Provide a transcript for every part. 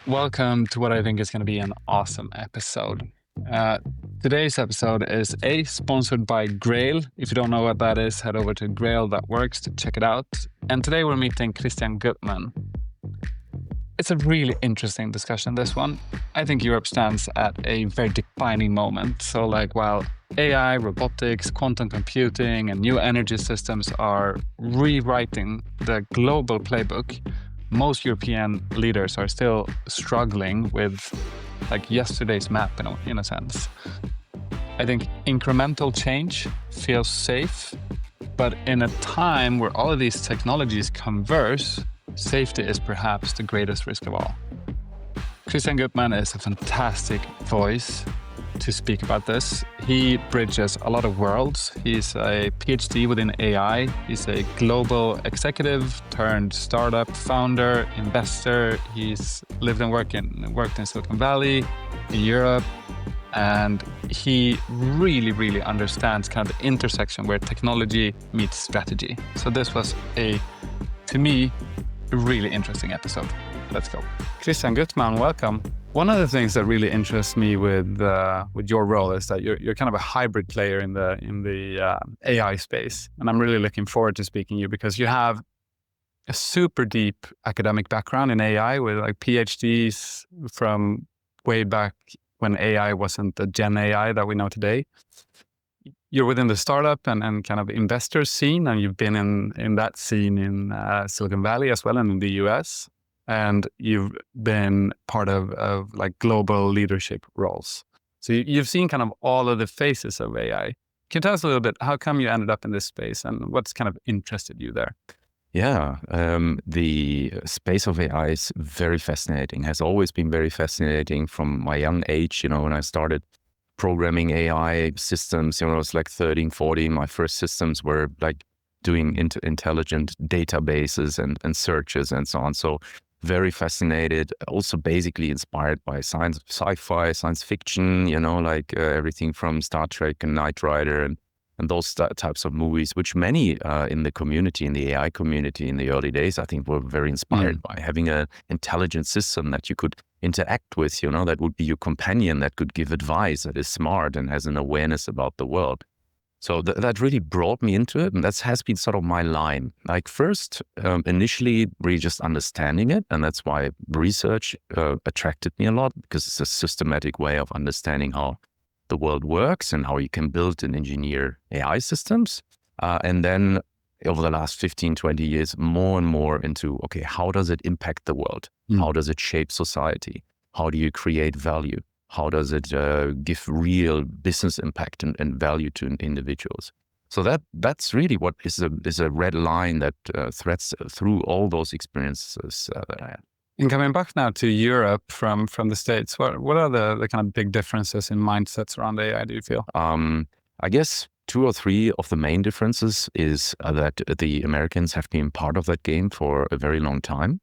Welcome to what I think is going to be an awesome episode. Uh, Today's episode is sponsored by Grail. If you don't know what that is, head over to grail.works to check it out. And today we're meeting Christian Guttmann. It's a really interesting discussion, this one. I think Europe stands at a very defining moment. So while AI, robotics, quantum computing, and new energy systems are rewriting the global playbook, most European leaders are still struggling with yesterday's map in a sense. I think incremental change feels safe, but in a time where all of these technologies converge, safety is perhaps the greatest risk of all. Christian Guttmann is a fantastic voice to speak about this. He bridges a lot of worlds. He's a PhD within AI. He's a global executive turned startup founder, investor. He's lived and worked in Silicon Valley, in Europe, and he really understands kind of the intersection where technology meets strategy. So this was to me, a really interesting episode. Let's go. Christian Guttmann, welcome. One of the things that really interests me with your role is that you're kind of a hybrid player in the AI space, and I'm really looking forward to speaking to you because you have a super deep academic background in AI with PhDs from way back when AI wasn't the Gen AI that we know today. You're within the startup and kind of investor scene, and you've been in that scene in Silicon Valley as well and in the US. And you've been part of global leadership roles. So you've seen kind of all of the phases of AI. Can you tell us a little bit, how come you ended up in this space and what's kind of interested you there? Yeah, the space of AI is very fascinating, has always been very fascinating from my young age. When I started programming AI systems, I was 13, 14. My first systems were doing intelligent databases and searches and so on. So very fascinated, also basically inspired by sci-fi, science fiction, everything from Star Trek and Knight Rider and those types of movies, which many in the community, in the AI community in the early days, I think were very inspired by having an intelligent system that you could interact with, that would be your companion, that could give advice, that is smart and has an awareness about the world. So that really brought me into it, and that has been sort of my line. First, initially, really just understanding it, and that's why research attracted me a lot, because it's a systematic way of understanding how the world works and how you can build and engineer AI systems. And then over the last 15, 20 years, more and more into, okay, how does it impact the world? How does it shape society? How do you create value? How does it give real business impact and value to individuals? So that's really what is a red line that threads through all those experiences that I had. And coming back now to Europe from the States, what are the kind of big differences in mindsets around AI, do you feel? I guess 2 or 3 of the main differences is that the Americans have been part of that game for a very long time.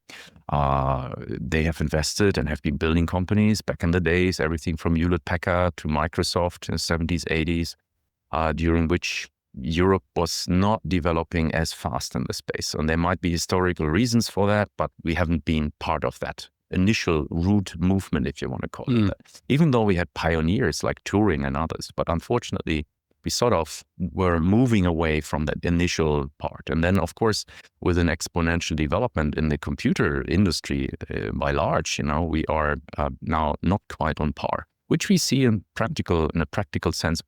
They have invested and have been building companies back in the days, everything from Hewlett-Packard to Microsoft in the 70s, 80s, during which Europe was not developing as fast in the space. And there might be historical reasons for that, but we haven't been part of that initial root movement, if you want to call it that. Even though we had pioneers like Turing and others, but unfortunately, we sort of were moving away from that initial part. And then, of course, with an exponential development in the computer industry by large, we are now not quite on par, which we see in a practical sense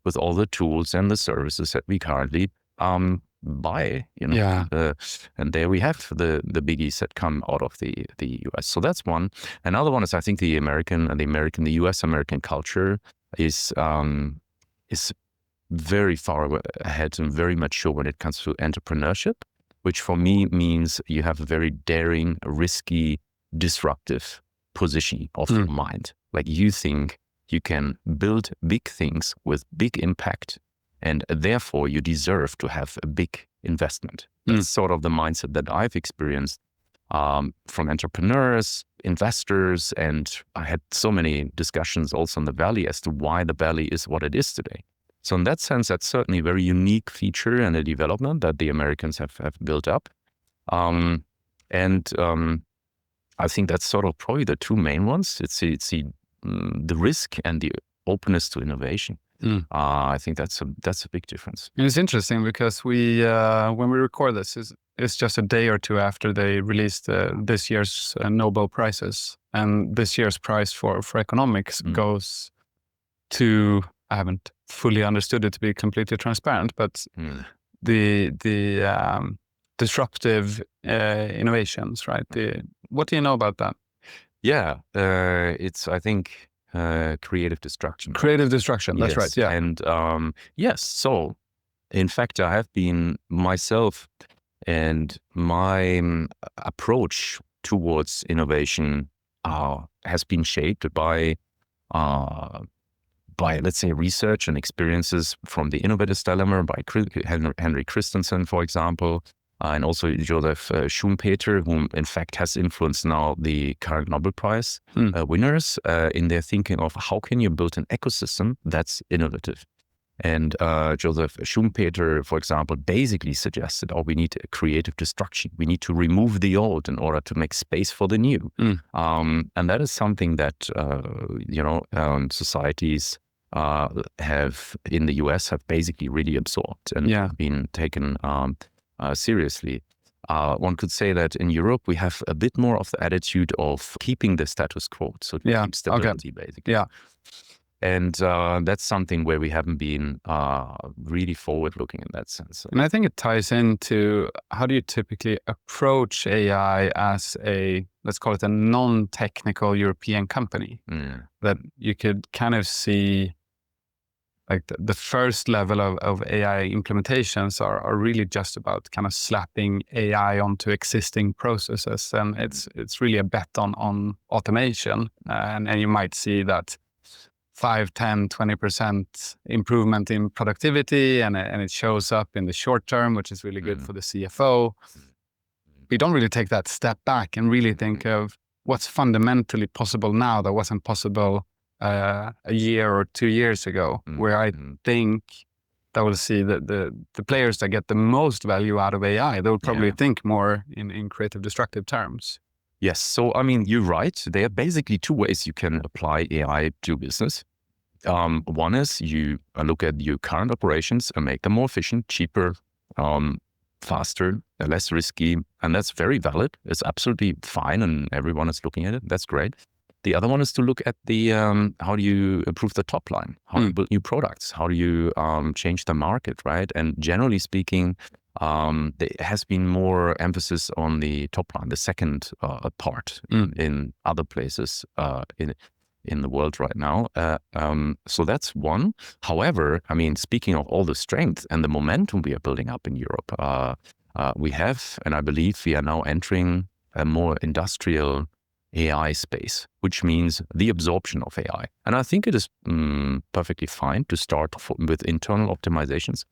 with all the tools and the services that we currently buy. And there we have the biggies that come out of the US. So that's one. Another one is, I think, the US American culture is very far ahead and very mature when it comes to entrepreneurship, which for me means you have a very daring, risky, disruptive position of your mind. You think you can build big things with big impact, and therefore you deserve to have a big investment. That's sort of the mindset that I've experienced from entrepreneurs, investors, and I had so many discussions also in the Valley as to why the Valley is what it is today. So in that sense, that's certainly a very unique feature and a development that the Americans have built up. I think that's sort of probably the two main ones. It's the risk and the openness to innovation. I think that's a big difference. And it's interesting because we when we record this, it's just a day or two after they released this year's Nobel Prizes, and this year's prize for economics goes to, I haven't fully understood it to be completely transparent, but the disruptive innovations, right? What do you know about that? Yeah, it's, I think, creative destruction. Creative destruction, that's Yes. right, yeah. And yes, so in fact, I have been myself, and my approach towards innovation has been shaped by, let's say, research and experiences from the Innovator's Dilemma by Henry Christensen, for example, and also Joseph Schumpeter, whom in fact has influenced now the current Nobel Prize winners in their thinking of how can you build an ecosystem that's innovative. And Joseph Schumpeter, for example, basically suggested, we need a creative destruction. We need to remove the old in order to make space for the new. And that is something that, societies have in the US have basically really absorbed and been taken seriously. One could say that in Europe, we have a bit more of the attitude of keeping the status quo. So to keep stability, basically. Yeah. And that's something where we haven't been really forward-looking in that sense. And I think it ties into how do you typically approach AI as a, let's call it a non-technical European company, that you could kind of see like the first level of AI implementations are really just about kind of slapping AI onto existing processes. And it's really a bet on automation. And you might see that 5, 10, 20% improvement in productivity, and it shows up in the short term, which is really good for the CFO. We don't really take that step back and really think of what's fundamentally possible now that wasn't possible a year or 2 years ago, where I think that we'll see that the players that get the most value out of AI, they will probably think more in creative destructive terms. Yes. So, I mean, you're right. There are basically two ways you can apply AI to business. One is you look at your current operations and make them more efficient, cheaper, faster, less risky. And that's very valid. It's absolutely fine. And everyone is looking at it. That's great. The other one is to look at the how do you improve the top line? How do you build new products? How do you change the market, right? And generally speaking, there has been more emphasis on the top line, the second part in other places in the world right now. So that's one. However, I mean, speaking of all the strength and the momentum we are building up in Europe, we have, and I believe we are now entering a more industrial AI space, which means the absorption of AI. And I think it is perfectly fine to start with internal optimizations,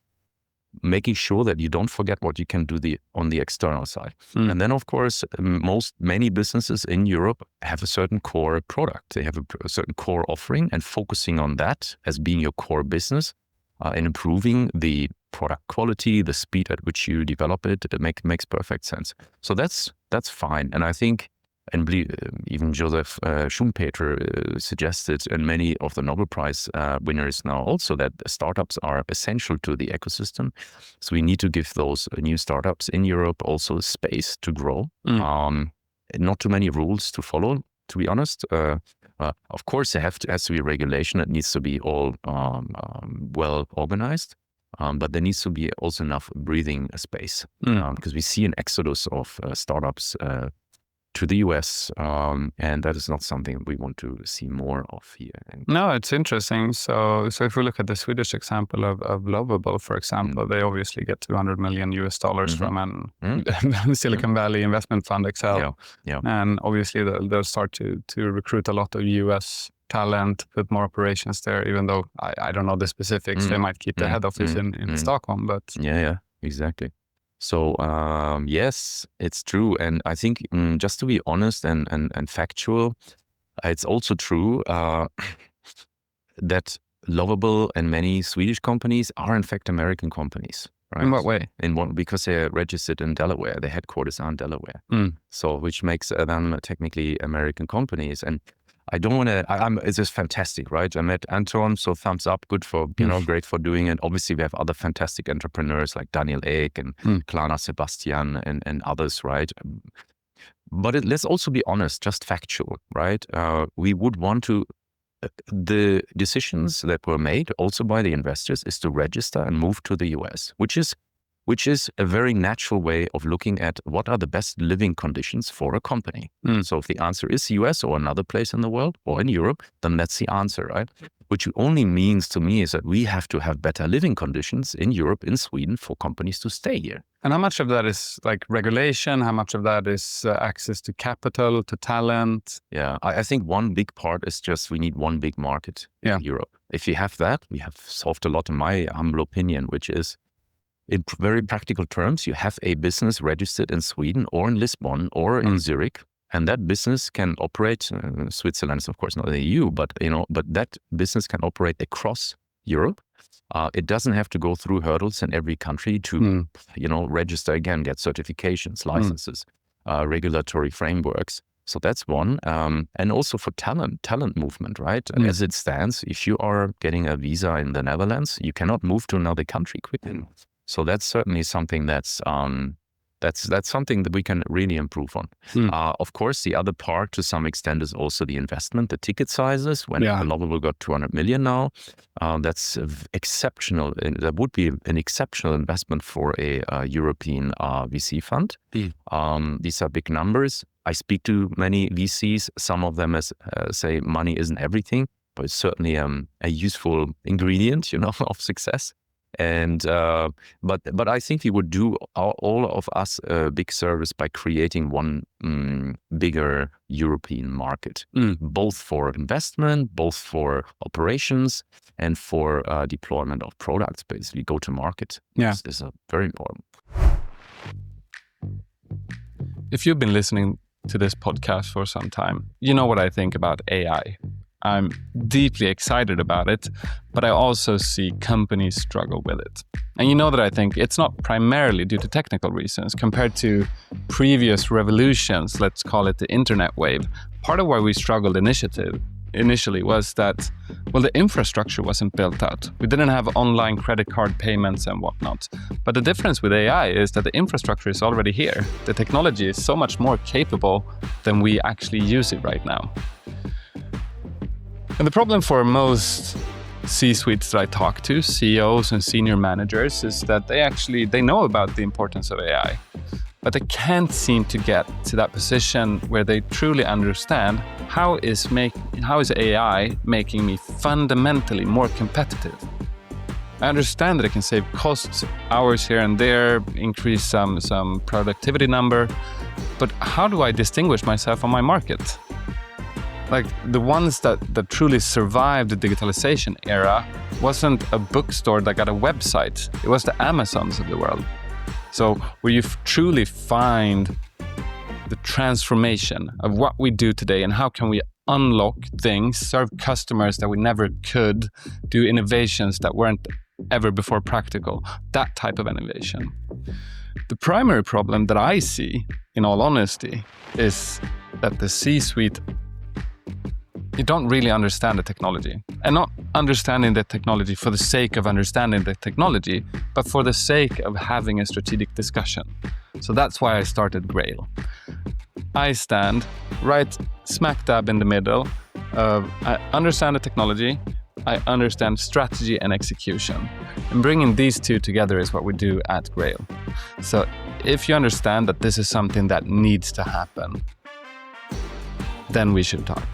making sure that you don't forget what you can do on the external side. And then, of course, many businesses in Europe have a certain core product. They have a certain core offering, and focusing on that as being your core business and improving the product quality, the speed at which you develop it, makes perfect sense. So that's fine. And I think, and even Joseph Schumpeter suggested, and many of the Nobel Prize winners now also, that startups are essential to the ecosystem. So we need to give those new startups in Europe also space to grow. Not too many rules to follow, to be honest. Of course, there has to be regulation. It needs to be all well organized. But there needs to be also enough breathing space because we see an exodus of startups to the US, and that is not something we want to see more of here. No, it's interesting. So if we look at the Swedish example of Lovable, for example, they obviously get $200 million from an Silicon Valley investment fund, Excel. And obviously they'll start to recruit a lot of US talent, put more operations there, even though I don't know the specifics. They might keep the head office in Stockholm, but... Yeah, exactly. So yes, it's true. And I think just to be honest and factual, it's also true that Lovable and many Swedish companies are in fact American companies. right? In what way? Because they're registered in Delaware, their headquarters are in Delaware. So which makes them technically American companies. And I don't want to. It's just fantastic, right? I met Anton, so thumbs up, good for great for doing it. Obviously, we have other fantastic entrepreneurs like Daniel Ek and Klana Sebastian and others, right? But let's also be honest, just factual, right? We would want to. The decisions that were made also by the investors is to register and move to the US, which is a very natural way of looking at what are the best living conditions for a company. So if the answer is US or another place in the world or in Europe, then that's the answer, right? Which only means to me is that we have to have better living conditions in Europe, in Sweden, for companies to stay here. And how much of that is like regulation? How much of that is access to capital, to talent? Yeah, I think one big part is just we need one big market in Europe. If you have that, we have solved a lot, in my humble opinion, which is, in very practical terms, you have a business registered in Sweden or in Lisbon or in Zurich, and that business can operate. Switzerland is of course not the EU, but that business can operate across Europe. It doesn't have to go through hurdles in every country to, register again, get certifications, licenses, regulatory frameworks. So that's one. And also for talent movement, right? As it stands, if you are getting a visa in the Netherlands, you cannot move to another country quickly. So that's certainly something that's something that we can really improve on. Of course, the other part to some extent is also the investment, the ticket sizes. When Lovable got 200 million now, that's exceptional. That would be an exceptional investment for a European VC fund. These are big numbers. I speak to many VCs. Some of them say money isn't everything, but it's certainly a useful ingredient, of success. And but I think we would do all of us a big service by creating one bigger European market, both for investment, both for operations, and for deployment of products. Basically, go to market. This is very important. If you've been listening to this podcast for some time, you know what I think about AI. I'm deeply excited about it, but I also see companies struggle with it. And you know that I think it's not primarily due to technical reasons. Compared to previous revolutions, let's call it the internet wave, part of why we struggled initially was that, well, the infrastructure wasn't built out. We didn't have online credit card payments and whatnot. But the difference with AI is that the infrastructure is already here. The technology is so much more capable than we actually use it right now. And the problem for most C-suites that I talk to, CEOs and senior managers, is that they know about the importance of AI, but they can't seem to get to that position where they truly understand how is AI making me fundamentally more competitive. I understand that it can save costs, hours here and there, increase some productivity number, but how do I distinguish myself on my market? Like the ones that truly survived the digitalization era wasn't a bookstore that got a website. It was the Amazons of the world. So where you truly find the transformation of what we do today and how can we unlock things, serve customers that we never could, do innovations that weren't ever before practical, that type of innovation. The primary problem that I see, in all honesty, is that the C-suite, you don't really understand the technology, and not understanding the technology for the sake of understanding the technology, but for the sake of having a strategic discussion. So that's why I started Grail. I stand right smack dab in the middle of I understand the technology, I understand strategy and execution. And bringing these two together is what we do at Grail. So if you understand that this is something that needs to happen, then we should talk.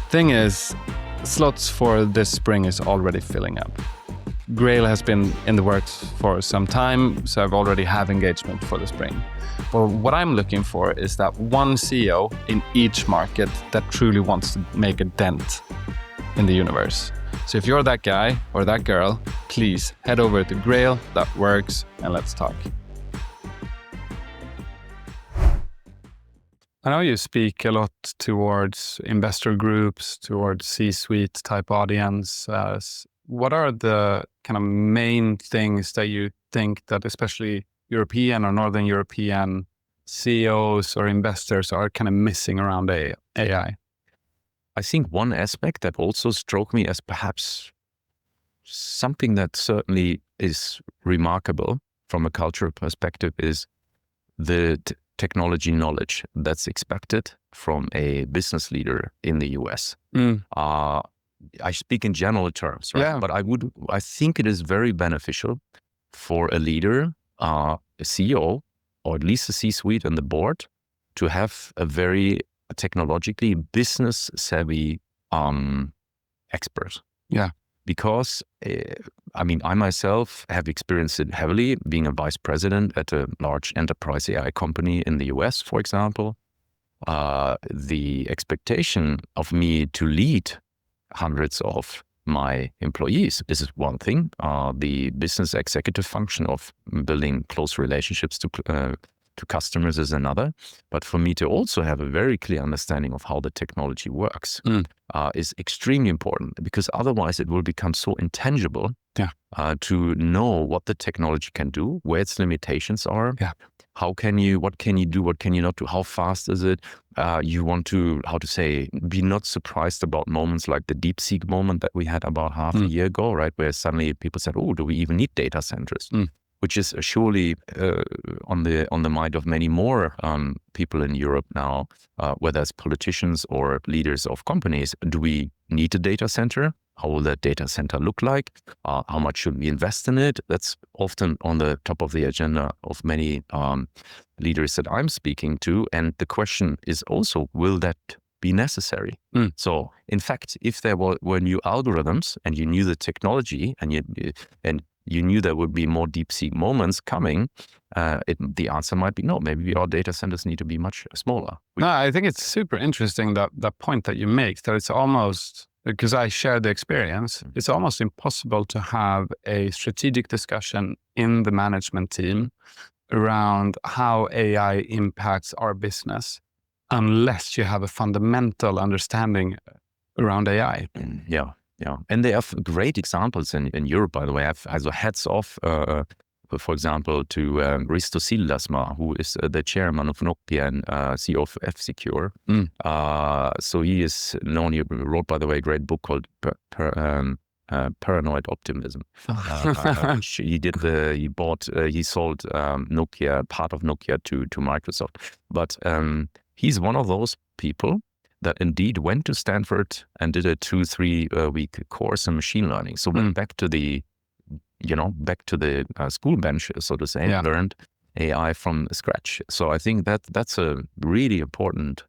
Thing is, slots for this spring is already filling up. Grail has been in the works for some time, so I've already have engagement for the spring. But what I'm looking for is that one CEO in each market that truly wants to make a dent in the universe. So if you're that guy or that girl, please head over to Grail.works and let's talk. I know you speak a lot towards investor groups, towards C-suite type audience. what are the kind of main things that you think that especially European or Northern European CEOs or investors are kind of missing around AI? I think one aspect that also struck me as perhaps something that certainly is remarkable from a cultural perspective is the technology knowledge that's expected from a business leader in the US. I speak in general terms, right? Yeah. But I think it is very beneficial for a leader, a CEO, or at least a C-suite and the board to have a very technologically business savvy expert. Yeah. Because I mean, I myself have experienced it heavily being a vice president at a large enterprise AI company in the US, for example. The expectation of me to lead hundreds of my employees is one thing. The business executive function of building close relationships to customers is another. But for me to also have a very clear understanding of how the technology works is extremely important, because otherwise it will become so intangible to know what the technology can do, where its limitations are. Yeah. What can you do? What can you not do? How fast is it? You want to, be not surprised about moments like the DeepSeek moment that we had about half a year ago, right? Where suddenly people said, oh, do we even need data centers? Which is surely on the mind of many more people in Europe now, whether it's politicians or leaders of companies. Do we need a data center? How will that data center look like? How much should we invest in it? That's often on the top of the agenda of many leaders that I'm speaking to. And the question is also, will that be necessary? So, in fact, if there were new algorithms and you knew the technology and you knew there would be more DeepSeek moments coming, the answer might be no. Maybe our data centers need to be much smaller. No, I think it's super interesting that point that you make, that it's almost, because I share the experience, it's almost impossible to have a strategic discussion in the management team around how AI impacts our business unless you have a fundamental understanding around AI. Yeah. And they have great examples in Europe, by the way. I've also hats off, for example, to Risto Sillasmaa, who is the chairman of Nokia and CEO of F-Secure. So he is known, he wrote, by the way, a great book called Paranoid Optimism. He sold Nokia, part of Nokia to Microsoft. But he's one of those people that indeed went to Stanford and did a 2-3 week course in machine learning. So went back to the school bench, so to say, and learned AI from scratch. So I think that's a really important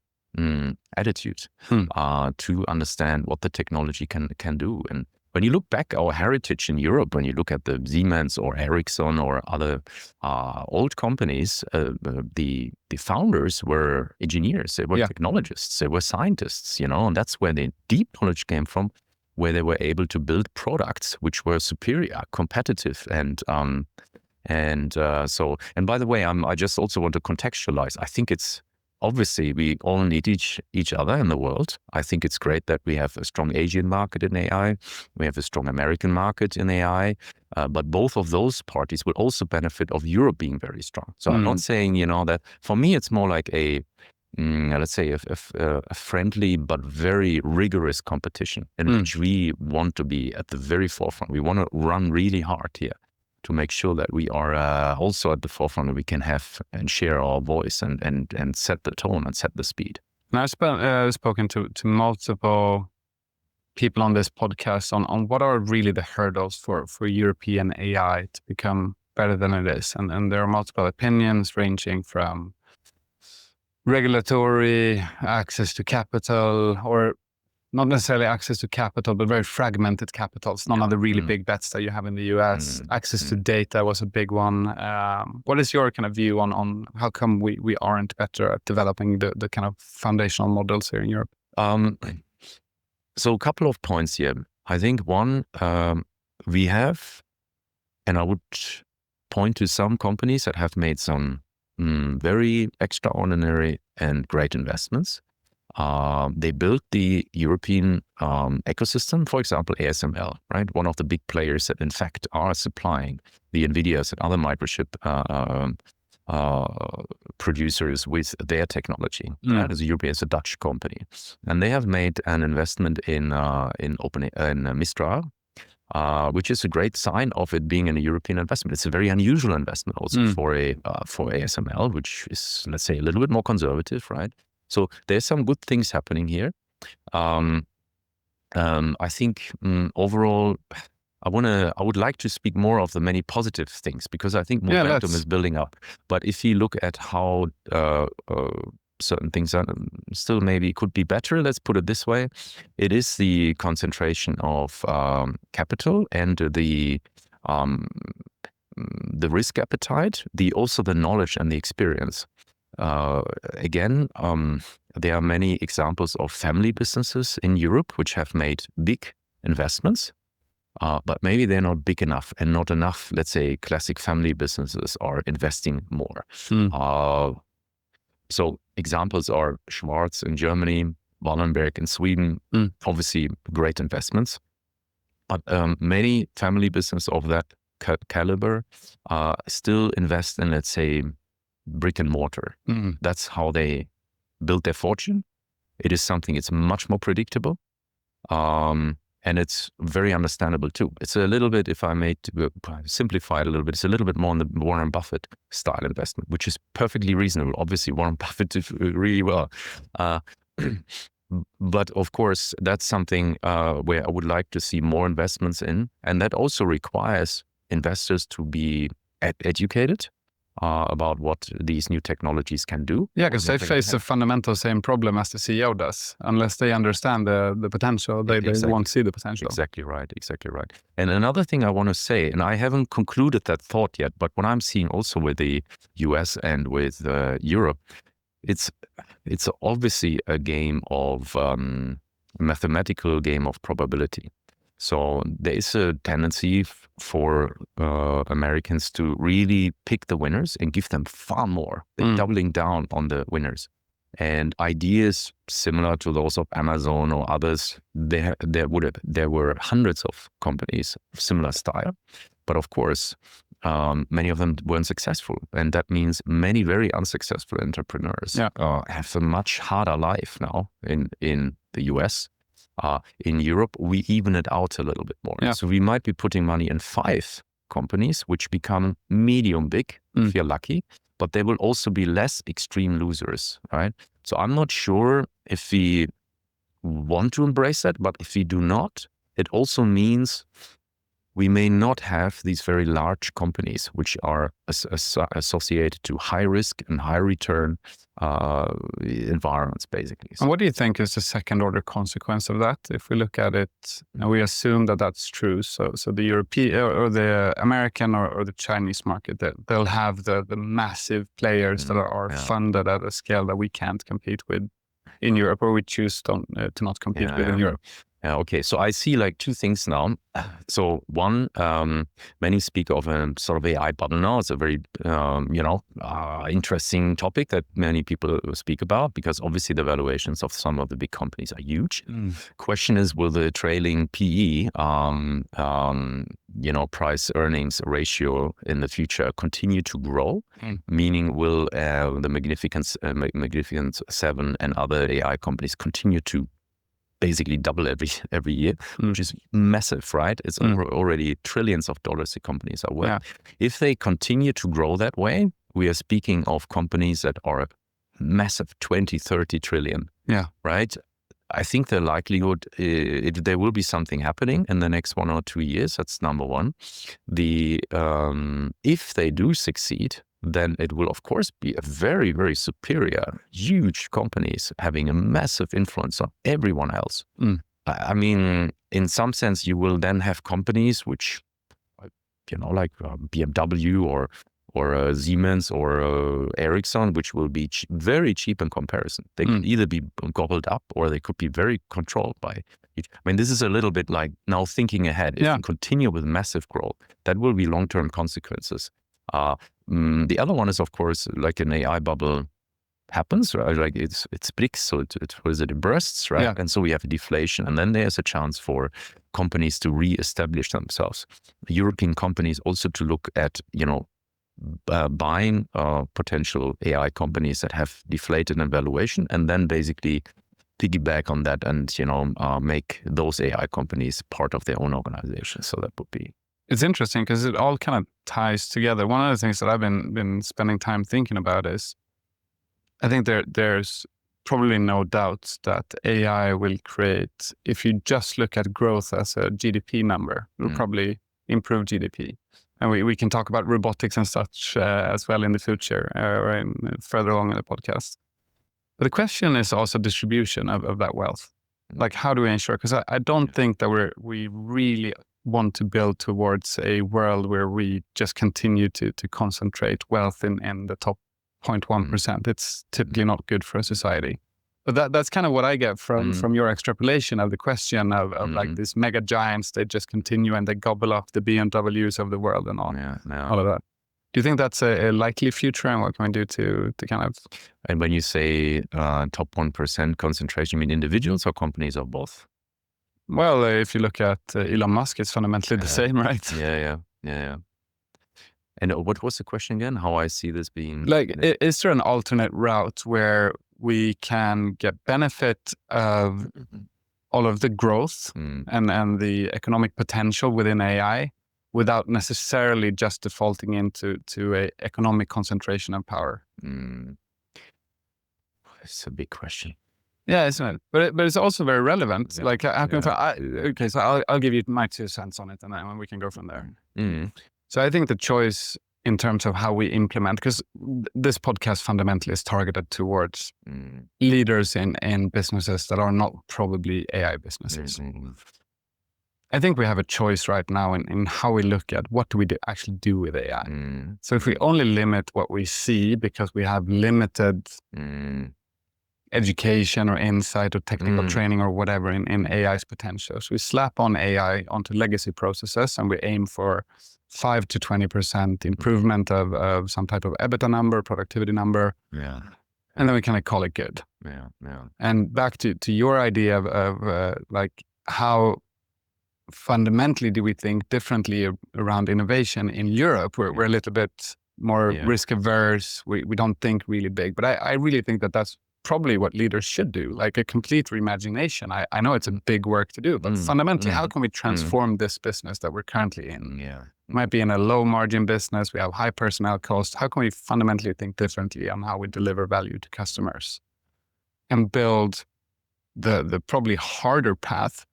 attitude to understand what the technology can do. And when you look back our heritage in Europe, when you look at the Siemens or Ericsson or other old companies, the founders were engineers, they were technologists, they were scientists, and that's where the deep knowledge came from, where they were able to build products which were superior, competitive, and by the way, I just also want to contextualize. I think it's obviously we all need each other in the world. I think it's great that we have a strong Asian market in AI. We have a strong American market in AI. But both of those parties will also benefit of Europe being very strong. So I'm not saying, that for me, it's more like let's say a friendly but very rigorous competition in which we want to be at the very forefront. We want to run really hard here to make sure that we are also at the forefront, and we can have and share our voice and set the tone and set the speed. And I've spoken to multiple people on this podcast on what are really the hurdles for European AI to become better than it is. And there are multiple opinions ranging from regulatory, access to capital, or not necessarily access to capital, but very fragmented capitals. None of the really big bets that you have in the US. Access to data was a big one. What is your kind of view on how come we aren't better at developing the kind of foundational models here in Europe? So a couple of points here. I think one, we have, and I would point to some companies that have made some very extraordinary and great investments. They built the European ecosystem, for example, ASML, right? One of the big players that in fact are supplying the NVIDIAs and other microchip producers with their technology. That is European, it's a Dutch company, and they have made an investment in Mistral, which is a great sign of it being a European investment. It's a very unusual investment also for ASML, which is, let's say, a little bit more conservative, right? So there's some good things happening here. I think overall, I would like to speak more of the many positive things, because I think momentum is building up. But if you look at how certain things are still maybe could be better, let's put it this way, it is the concentration of capital and the risk appetite, also the knowledge and the experience. Again, there are many examples of family businesses in Europe which have made big investments, but maybe they're not big enough, and not enough, let's say, classic family businesses are investing more. So examples are Schwarz in Germany, Wallenberg in Sweden, obviously great investments. But many family businesses of that caliber still invest in, let's say, brick and mortar. That's how they build their fortune. It is something, it's much more predictable. And it's very understandable too. It's a little bit, if I may simplify it a little bit, it's a little bit more on the Warren Buffett style investment, which is perfectly reasonable. Obviously, Warren Buffett did really well. But of course, that's something where I would like to see more investments in. And that also requires investors to be educated about what these new technologies can do. Yeah, because they face the fundamental same problem as the CEO does. Unless they understand the potential, they won't see the potential. Exactly right, exactly right. And another thing I want to say, and I haven't concluded that thought yet, but what I'm seeing also with the US and with Europe, it's obviously a game of mathematical game of probability. So there is a tendency for Americans to really pick the winners and give them far more. They're doubling down on the winners. And ideas similar to those of Amazon or others, there were hundreds of companies of similar style. But of course, many of them weren't successful. And that means many very unsuccessful entrepreneurs have a much harder life now in the US. In Europe, we even it out a little bit more. Yeah. So we might be putting money in 5 companies, which become medium big, if you're lucky, but there will also be less extreme losers, right? So I'm not sure if we want to embrace that, but if we do not, it also means we may not have these very large companies, which are associated to high risk and high return environments, basically. And what do you think is the second order consequence of that? If we look at it, and we assume that that's true. So the European or the American or the Chinese market, they'll have the massive players that are funded at a scale that we can't compete with in Europe, or we choose to not compete with in Europe. Yeah, okay, so I see like 2 things now. So one, many speak of a sort of AI bubble now. It's a very, interesting topic that many people speak about, because obviously the valuations of some of the big companies are huge. Question is, will the trailing PE, price earnings ratio in the future continue to grow? Meaning, will the Magnificent 7 and other AI companies continue to basically double every year, which is massive, right? It's already trillions of dollars the companies are worth. Yeah. If they continue to grow that way, we are speaking of companies that are massive 20, 30 trillion, right? I think the likelihood, there will be something happening in the next 1 or 2 years. That's number one. If they do succeed, then it will, of course, be a very, very superior, huge companies having a massive influence on everyone else. I mean, in some sense, you will then have companies which, like BMW or Siemens or Ericsson, which will be very cheap in comparison. They could either be gobbled up or they could be very controlled by it. I mean, this is a little bit like now thinking ahead. If you continue with massive growth, that will be long-term consequences. The other one is, of course, like an AI bubble. happens, right? Like it's bricks, so it bursts, right? Yeah. And so we have a deflation, and then there's a chance for companies to re-establish themselves. European companies also to look at, buying potential AI companies that have deflated in valuation, and then basically piggyback on that and make those AI companies part of their own organization. So that would be. It's interesting because it all kind of ties together. One of the things that I've been spending time thinking about is, I think there's probably no doubt that AI will create, if you just look at growth as a GDP number, it will probably improve GDP. And we can talk about robotics and such as well in the future or further along in the podcast. But the question is also distribution of that wealth. Like, how do we ensure? Because I don't think that we really want to build towards a world where we just continue to concentrate wealth in the top 0.1%. It's typically not good for a society. But that's kind of what I get from your extrapolation of the question of like these mega giants, they just continue and they gobble up the BMWs of the world and all of that. Do you think that's a likely future, and what can we do to kind of? And when you say top 1% concentration, you mean individuals or companies or both? Well, if you look at Elon Musk, it's fundamentally the same, right? Yeah. And what was the question again? How I see this being? Like, is there an alternate route where we can get benefit of all of the growth and the economic potential within AI without necessarily just defaulting into a economic concentration of power? It's a big question. Yeah, isn't it? But it's also very relevant. Yeah. Like, okay, so I'll give you my 2 cents on it, and then we can go from there. So I think the choice in terms of how we implement, because this podcast fundamentally is targeted towards leaders in businesses that are not probably AI businesses. I think we have a choice right now in how we look at what do we actually do with AI. So if we only limit what we see because we have limited education or insight or technical training or whatever in AI's potential, so we slap on AI onto legacy processes and we aim for 5 to 20% improvement of some type of EBITDA number, productivity number. Yeah. And then we kind of call it good. Yeah. And back to your idea of like, how fundamentally do we think differently around innovation in Europe? We're a little bit more risk averse. We don't think really big, but I really think that that's probably what leaders should do, like a complete reimagination. I know it's a big work to do, but fundamentally, how can we transform this business that we're currently in? Yeah. Might be in a low margin business. We have high personnel costs. How can we fundamentally think differently on how we deliver value to customers and build the probably harder path?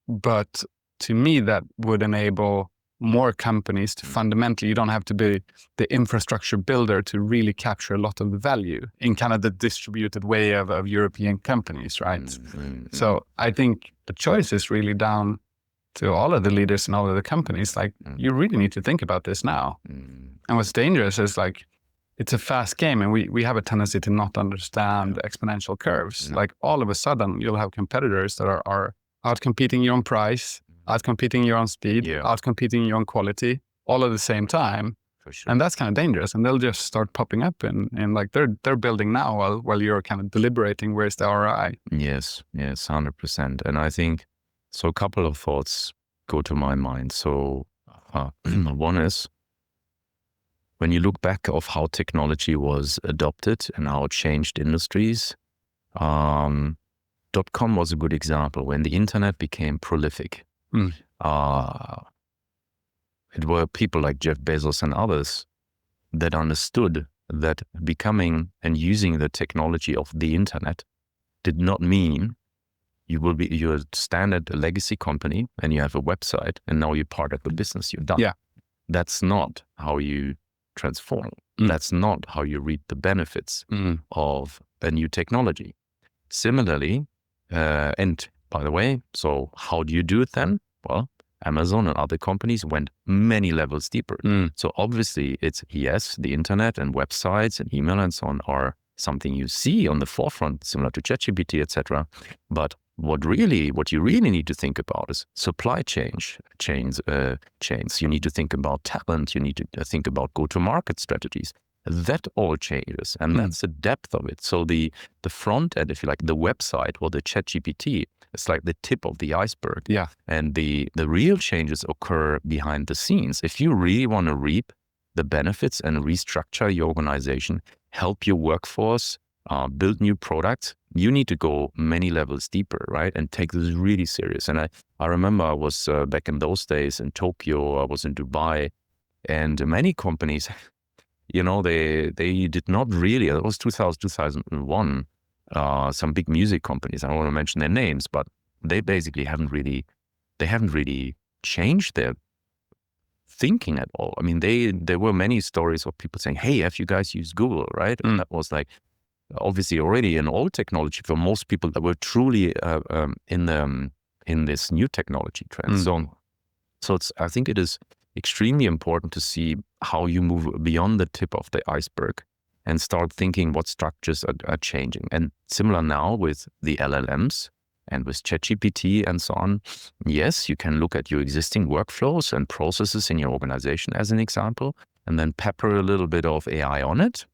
But to me, that would enable more companies to fundamentally, you don't have to be the infrastructure builder to really capture a lot of the value in kind of the distributed way of European companies, right? So I think the choice is really down to all of the leaders and all of the companies. Like, you really need to think about this now. And what's dangerous is, like, it's a fast game, and we have a tendency to not understand exponential curves. Like, all of a sudden, you'll have competitors that are outcompeting you on price, outcompeting you on speed, outcompeting you on quality, all at the same time. For sure. And that's kind of dangerous. And they'll just start popping up and like they're building now while you're kind of deliberating where's the ROI. Yes, 100%. And I think, so a couple of thoughts go to my mind. So one is, when you look back of how technology was adopted and how it changed industries, .com was a good example. When the internet became prolific, it were people like Jeff Bezos and others that understood that becoming and using the technology of the internet did not mean you're a standard legacy company and you have a website and now you're part of the business, you're done. Yeah. That's not how you transform. That's not how you reap the benefits of a new technology. Similarly, and by the way, so how do you do it then? Well, Amazon and other companies went many levels deeper. So obviously it's, yes, the internet and websites and email and so on are something you see on the forefront, similar to ChatGPT, etc. But what you really need to think about is supply chains. You need to think about talent. You need to think about go-to-market strategies. that all changes, and that's the depth of it. So the front end, if you like, the website or the ChatGPT, it's like the tip of the iceberg. Yeah. And the real changes occur behind the scenes. If you really want to reap the benefits and restructure your organization, help your workforce, build new products, you need to go many levels deeper, right? And take this really serious. And I remember I was back in those days in Tokyo, I was in Dubai, and many companies, you know, they did not really, it was 2001, some big music companies, I don't want to mention their names, but they basically haven't really changed their thinking at all. I mean, there were many stories of people saying, hey, have you guys used Google, right? And that was like, obviously already an old technology for most people that were truly in this new technology trend. So I think it is extremely important to see how you move beyond the tip of the iceberg and start thinking what structures are changing. And similar now with the LLMs and with ChatGPT and so on. Yes, you can look at your existing workflows and processes in your organization as an example, and then pepper a little bit of AI on it.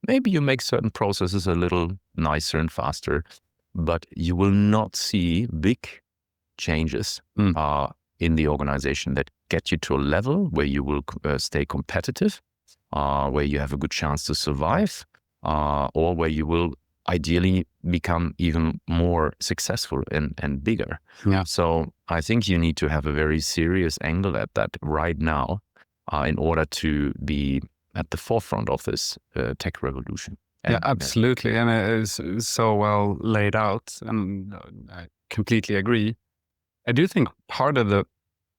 Maybe you make certain processes a little nicer and faster, but you will not see big changes in the organization that get you to a level where you will stay competitive, where you have a good chance to survive, or where you will ideally become even more successful and bigger. Yeah. So I think you need to have a very serious angle at that right now in order to be at the forefront of this tech revolution. Yeah, absolutely. And it is so well laid out, and I completely agree. I do think part of the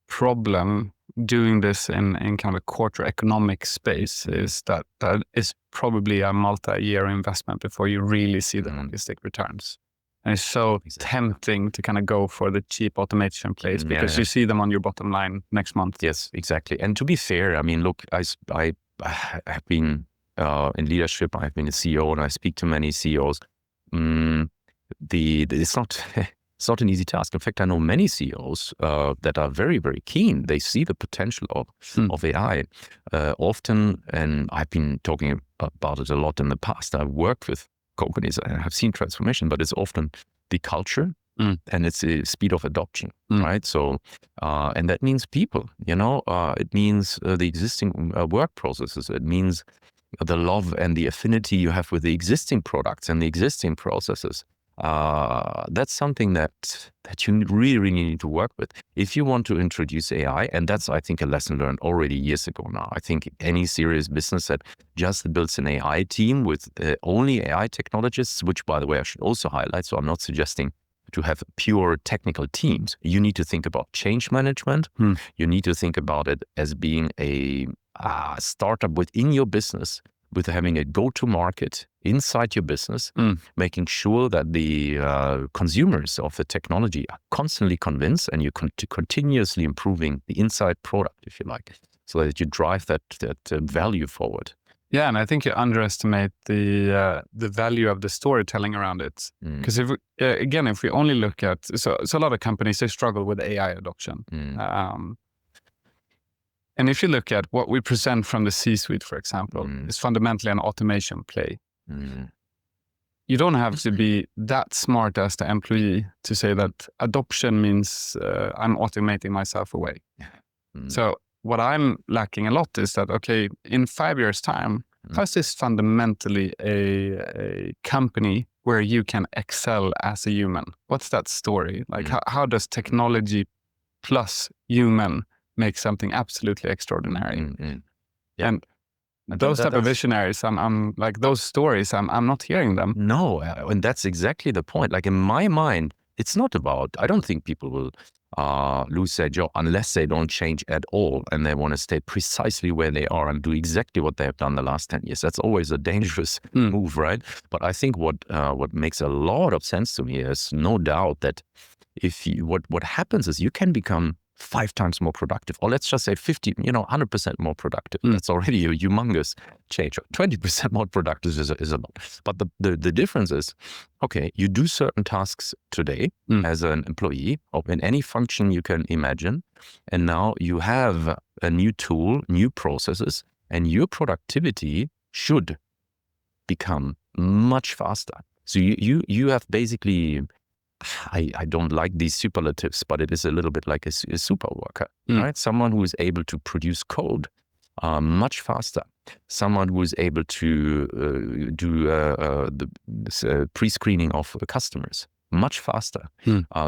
problem doing this in kind of a quarter economic space is that is probably a multi-year investment before you really see the holistic returns. And it's so tempting to kind of go for the cheap automation plays because you see them on your bottom line next month. Yes, exactly. And to be fair, I mean, look, I have been in leadership, I've been a CEO, and I speak to many CEOs. It's not an easy task. In fact, I know many CEOs that are very, very keen. They see the potential of AI often, and I've been talking about it a lot in the past. I've worked with companies and have seen transformation, but it's often the culture and it's the speed of adoption, right? So, and that means people, you know, it means the existing work processes. It means the love and the affinity you have with the existing products and the existing processes. That's something that you really, really need to work with. If you want to introduce AI, and that's, I think, a lesson learned already years ago now. I think any serious business that just builds an AI team with only AI technologists, which, by the way, I should also highlight, so I'm not suggesting to have pure technical teams. You need to think about change management. You need to think about it as being a startup within your business, with having a go-to-market inside your business, making sure that the consumers of the technology are constantly convinced, and you're continuously improving the inside product, if you like, so that you drive that value forward. Yeah, and I think you underestimate the value of the storytelling around it. Because if we only look at so a lot of companies, they struggle with AI adoption. And if you look at what we present from the C-suite, for example, it's fundamentally an automation play. You don't have to be that smart as the employee to say that adoption means I'm automating myself away. So what I'm lacking a lot is that, okay, in 5 years' time, how is this fundamentally a company where you can excel as a human? What's that story? Like, how does technology plus human make something absolutely extraordinary? And those type of visionaries, I'm like, those stories, I'm not hearing them. No, and that's exactly the point. Like, in my mind, it's not about, I don't think people will lose their job unless they don't change at all and they want to stay precisely where they are and do exactly what they have done the last 10 years. That's always a dangerous move, right? But I think what makes a lot of sense to me is no doubt that if you, what happens is you can become 5 times more productive, or let's just say 100% more productive. That's already a humongous change. 20% more productive is a lot. But the difference is, okay, you do certain tasks today as an employee or in any function you can imagine, and now you have a new tool, new processes and your productivity should become much faster. So you have basically, I don't like these superlatives, but it is a little bit like a super worker, right? Someone who is able to produce code much faster. Someone who is able to do the pre-screening of customers much faster.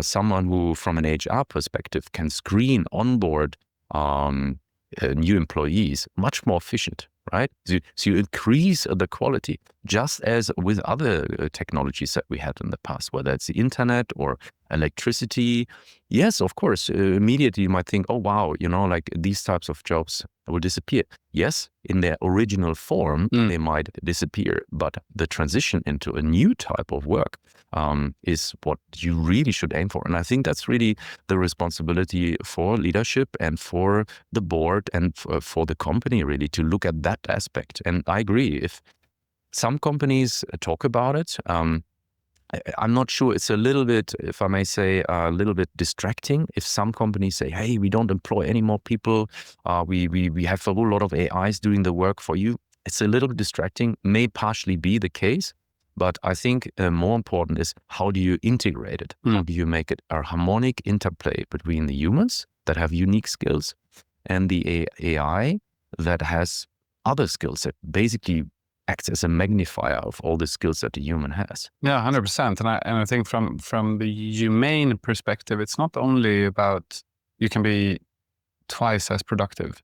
Someone who, from an HR perspective, can screen, onboard new employees much more efficient, right? So you increase the quality, just as with other technologies that we had in the past, whether it's the internet or electricity. Yes, of course, immediately you might think, oh, wow, like these types of jobs will disappear. Yes, in their original form, they might disappear, but the transition into a new type of work is what you really should aim for. And I think that's really the responsibility for leadership and for the board and for the company, really, to look at that aspect. And I agree, if some companies talk about it, I'm not sure. It's a little bit, if I may say, a little bit distracting. If some companies say, hey, we don't employ any more people, we have a whole lot of AIs doing the work for you. It's a little bit distracting, may partially be the case. But I think more important is, how do you integrate it? How do you make it a harmonic interplay between the humans that have unique skills and the AI that has other skills that basically acts as a magnifier of all the skills that the human has. Yeah, 100%. And I think from the humane perspective, it's not only about you can be twice as productive.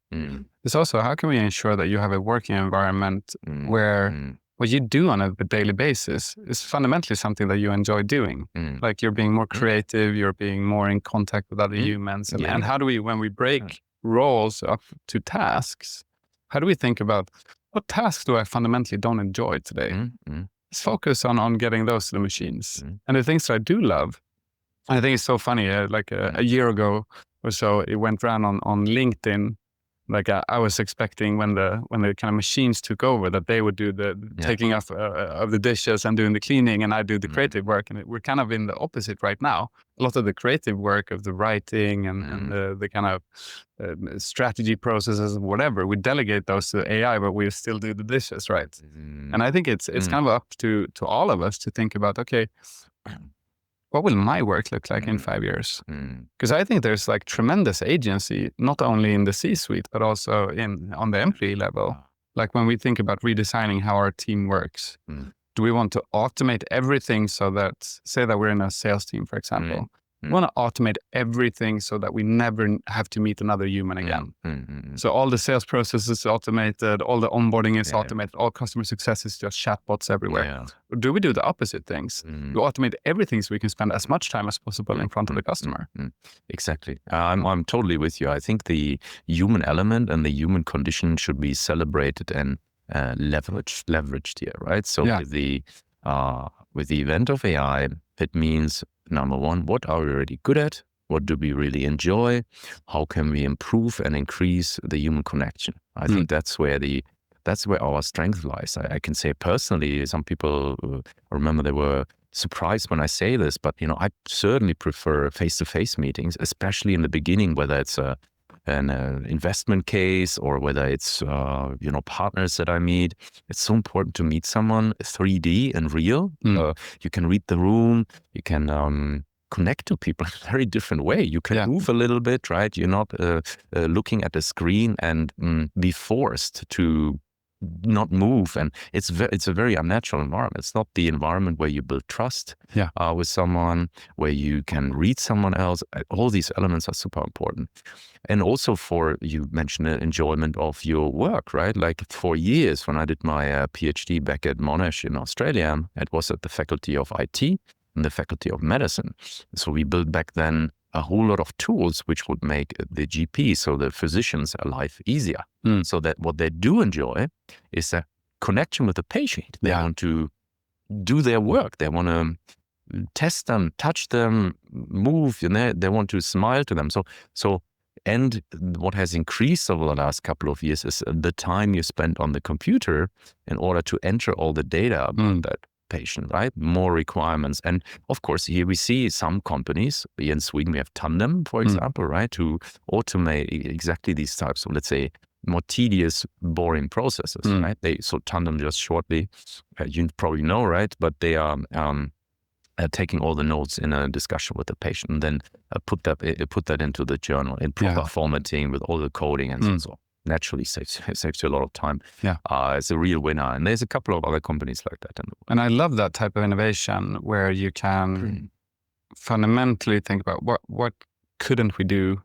It's also, how can we ensure that you have a working environment where what you do on a daily basis is fundamentally something that you enjoy doing. Like you're being more creative, you're being more in contact with other humans. And how do we, when we break roles up to tasks, how do we think about, what tasks do I fundamentally don't enjoy today? Let's focus on getting those to the machines. And the things that I do love, I think it's so funny, like a year ago or so, it went around on LinkedIn. Like I was expecting when the kind of machines took over, that they would do the taking off of the dishes and doing the cleaning, and I do the creative work. And we're kind of in the opposite right now. A lot of the creative work of the writing and the kind of strategy processes and whatever, we delegate those to AI, but we still do the dishes, right? And I think it's kind of up to all of us to think about, okay, what will my work look like in 5 years? Because I think there's like tremendous agency, not only in the C-suite, but also on the employee level. Like when we think about redesigning how our team works, do we want to automate everything so that, say that we're in a sales team, for example, we want to automate everything so that we never have to meet another human again. So all the sales process is automated, all the onboarding is automated, all customer success is just chatbots everywhere. Or do we do the opposite things? We automate everything so we can spend as much time as possible in front of the customer. Exactly. I'm totally with you. I think the human element and the human condition should be celebrated and leveraged here, right? So with the event of AI, it means, number one, what are we really good at? What do we really enjoy? How can we improve and increase the human connection? I think that's where our strength lies. I can say personally, some people, I remember they were surprised when I say this, but I certainly prefer face-to-face meetings, especially in the beginning, whether it's an investment case or whether it's partners that I meet. It's so important to meet someone 3D and real. You can read the room. You can connect to people in a very different way. You can move a little bit, right? You're not looking at the screen and be forced to not move, and it's a very unnatural environment. It's not the environment where you build trust with someone, where you can read someone else. All these elements are super important. And also you mentioned the enjoyment of your work, right? Like for years when I did my PhD back at Monash in Australia, it was at the Faculty of IT and the Faculty of Medicine. So we built back then a whole lot of tools which would make the GP, so the physicians, life easier. So that what they do enjoy is a connection with the patient. They want to do their work. They want to test them, touch them, move, they want to smile to them. And what has increased over the last couple of years is the time you spend on the computer in order to enter all the data about that patient, right? More requirements. And of course, here we see some companies, here in Sweden, we have Tandem, for example, right? To automate exactly these types of, let's say, more tedious, boring processes, right? So Tandem just shortly, you probably know, right? But they are taking all the notes in a discussion with the patient, and then put that into the journal in proper formatting with all the coding and so on. So naturally saves you a lot of time. Yeah, it's a real winner, and there's a couple of other companies like that. And I love that type of innovation where you can fundamentally think about what couldn't we do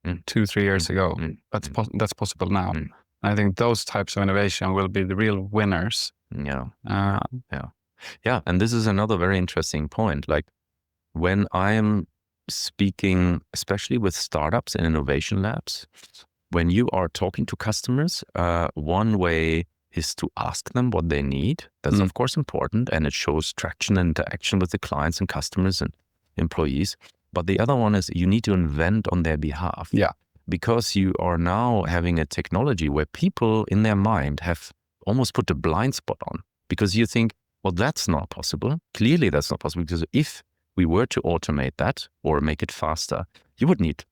2-3 years ago. That's possible now. And I think those types of innovation will be the real winners. Yeah, and this is another very interesting point. Like when I'm speaking, especially with startups and innovation labs, when you are talking to customers, one way is to ask them what they need. That's of course important, and it shows traction and interaction with the clients and customers and employees. But the other one is you need to invent on their behalf. Yeah. Because you are now having a technology where people in their mind have almost put a blind spot on, because you think, well, that's not possible. Clearly, that's not possible, because if we were to automate that or make it faster, you would need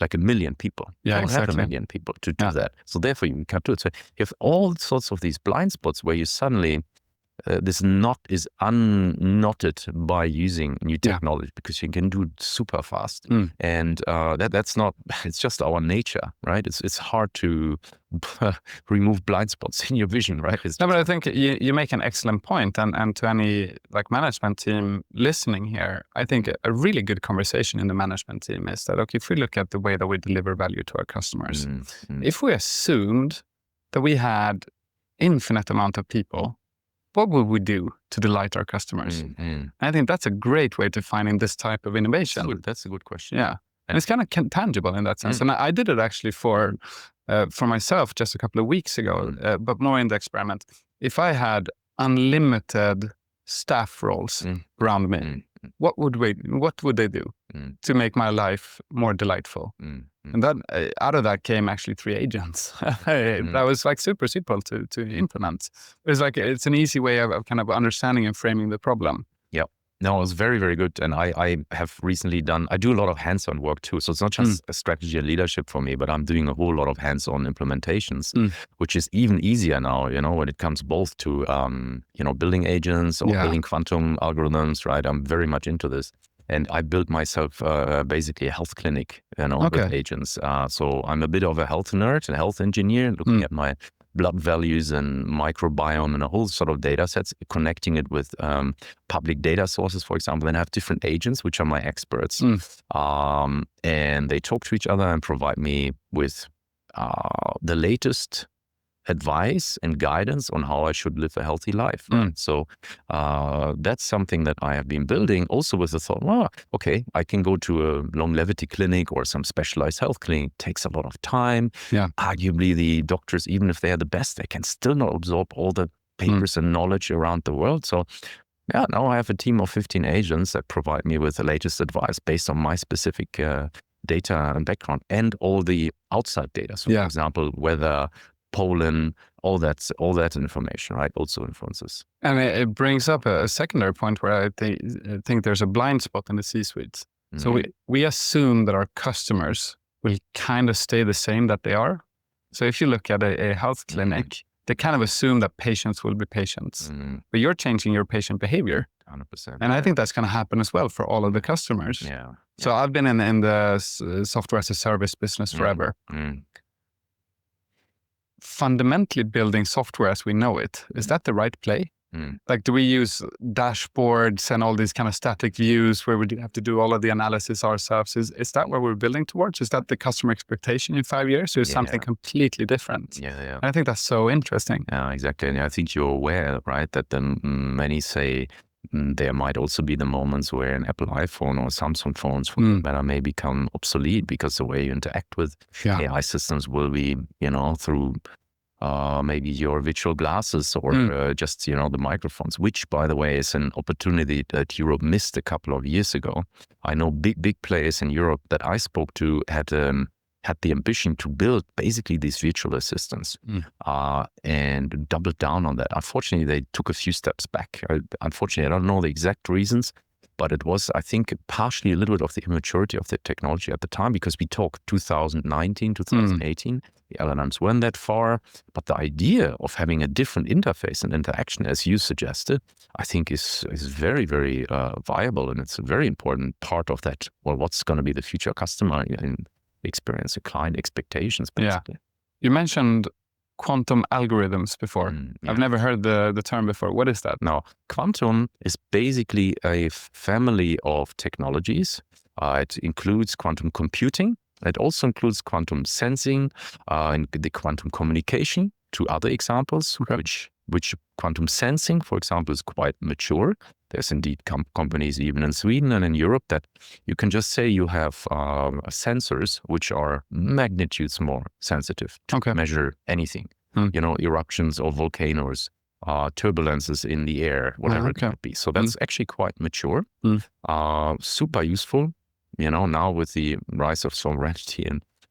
like 1 million people. Yeah, you don't exactly. have 1 million people to do that. So therefore, you can't do it. So you have all sorts of these blind spots where you suddenly, this knot is unknotted by using new technology, because you can do it super fast. And that's not, it's just our nature, right? It's hard to remove blind spots in your vision, right? No, but I think you make an excellent point, and to any like management team listening here, I think a really good conversation in the management team is that, okay, if we look at the way that we deliver value to our customers, if we assumed that we had infinite amount of people, what would we do to delight our customers? I think that's a great way to finding this type of innovation. That's a good question. Yeah. And it's kind of tangible in that sense. And I did it actually for myself just a couple of weeks ago, but more in the experiment. If I had unlimited staff roles around me, what would they do to make my life more delightful? And then out of that came actually 3 agents. That was like super simple to implement. It's an easy way of kind of understanding and framing the problem. Yeah. No, it was very, very good. And I have recently I do a lot of hands-on work too. So it's not just a strategy and leadership for me, but I'm doing a whole lot of hands-on implementations, which is even easier now, when it comes both to, building agents or building quantum algorithms, right? I'm very much into this. And I built myself basically a health clinic, with agents. So I'm a bit of a health nerd, a health engineer, looking at my blood values and microbiome and a whole sort of data sets, connecting it with public data sources, for example. And I have different agents, which are my experts. And they talk to each other and provide me with the latest advice and guidance on how I should live a healthy life. Right? So that's something that I have been building also with the thought, well, okay, I can go to a longevity clinic or some specialized health clinic. It takes a lot of time. Yeah. Arguably the doctors, even if they are the best, they can still not absorb all the papers and knowledge around the world. So yeah, now I have a team of 15 agents that provide me with the latest advice based on my specific data and background and all the outside data. So for example, weather, pollen, all that information, right, also influences. And it brings up a secondary point where I think there's a blind spot in the C-suites. So we assume that our customers will kind of stay the same that they are. So if you look at a health clinic, they kind of assume that patients will be patients, but you're changing your patient behavior. 100%. And I think that's going to happen as well for all of the customers. Yeah. So I've been in the software as a service business forever. Fundamentally building software as we know it, is that the right play? Like, do we use dashboards and all these kind of static views where we have to do all of the analysis ourselves? Is that what we're building towards? Is that the customer expectation in 5 years, or is something completely different? Yeah. I think that's so interesting. Yeah, exactly. And I think you're aware, right, that many say there might also be the moments where an Apple iPhone or Samsung phones that may become obsolete because the way you interact with AI systems will be, through maybe your virtual glasses or just, the microphones, which, by the way, is an opportunity that Europe missed a couple of years ago. I know big players in Europe that I spoke to had the ambition to build basically these virtual assistants and double down on that. Unfortunately, they took a few steps back. Unfortunately, I don't know the exact reasons, But it was, I think, partially a little bit of the immaturity of the technology at the time, because we talk 2019, 2018, the LLMs weren't that far. But the idea of having a different interface and interaction, as you suggested, I think is very, very viable. And it's a very important part of that. Well, what's going to be the future customer experience, the client expectations, basically. Yeah. You mentioned quantum algorithms before. I've never heard the term before. What is that? Now, quantum is basically a family of technologies. It includes quantum computing. It also includes quantum sensing and the quantum communication. Two other examples, which quantum sensing, for example, is quite mature. There's indeed companies even in Sweden and in Europe that you can just say you have sensors which are magnitudes more sensitive to measure anything. You know, eruptions of volcanoes, turbulences in the air, whatever it might be. So that's actually quite mature, super useful. You know, now with the rise of sovereignty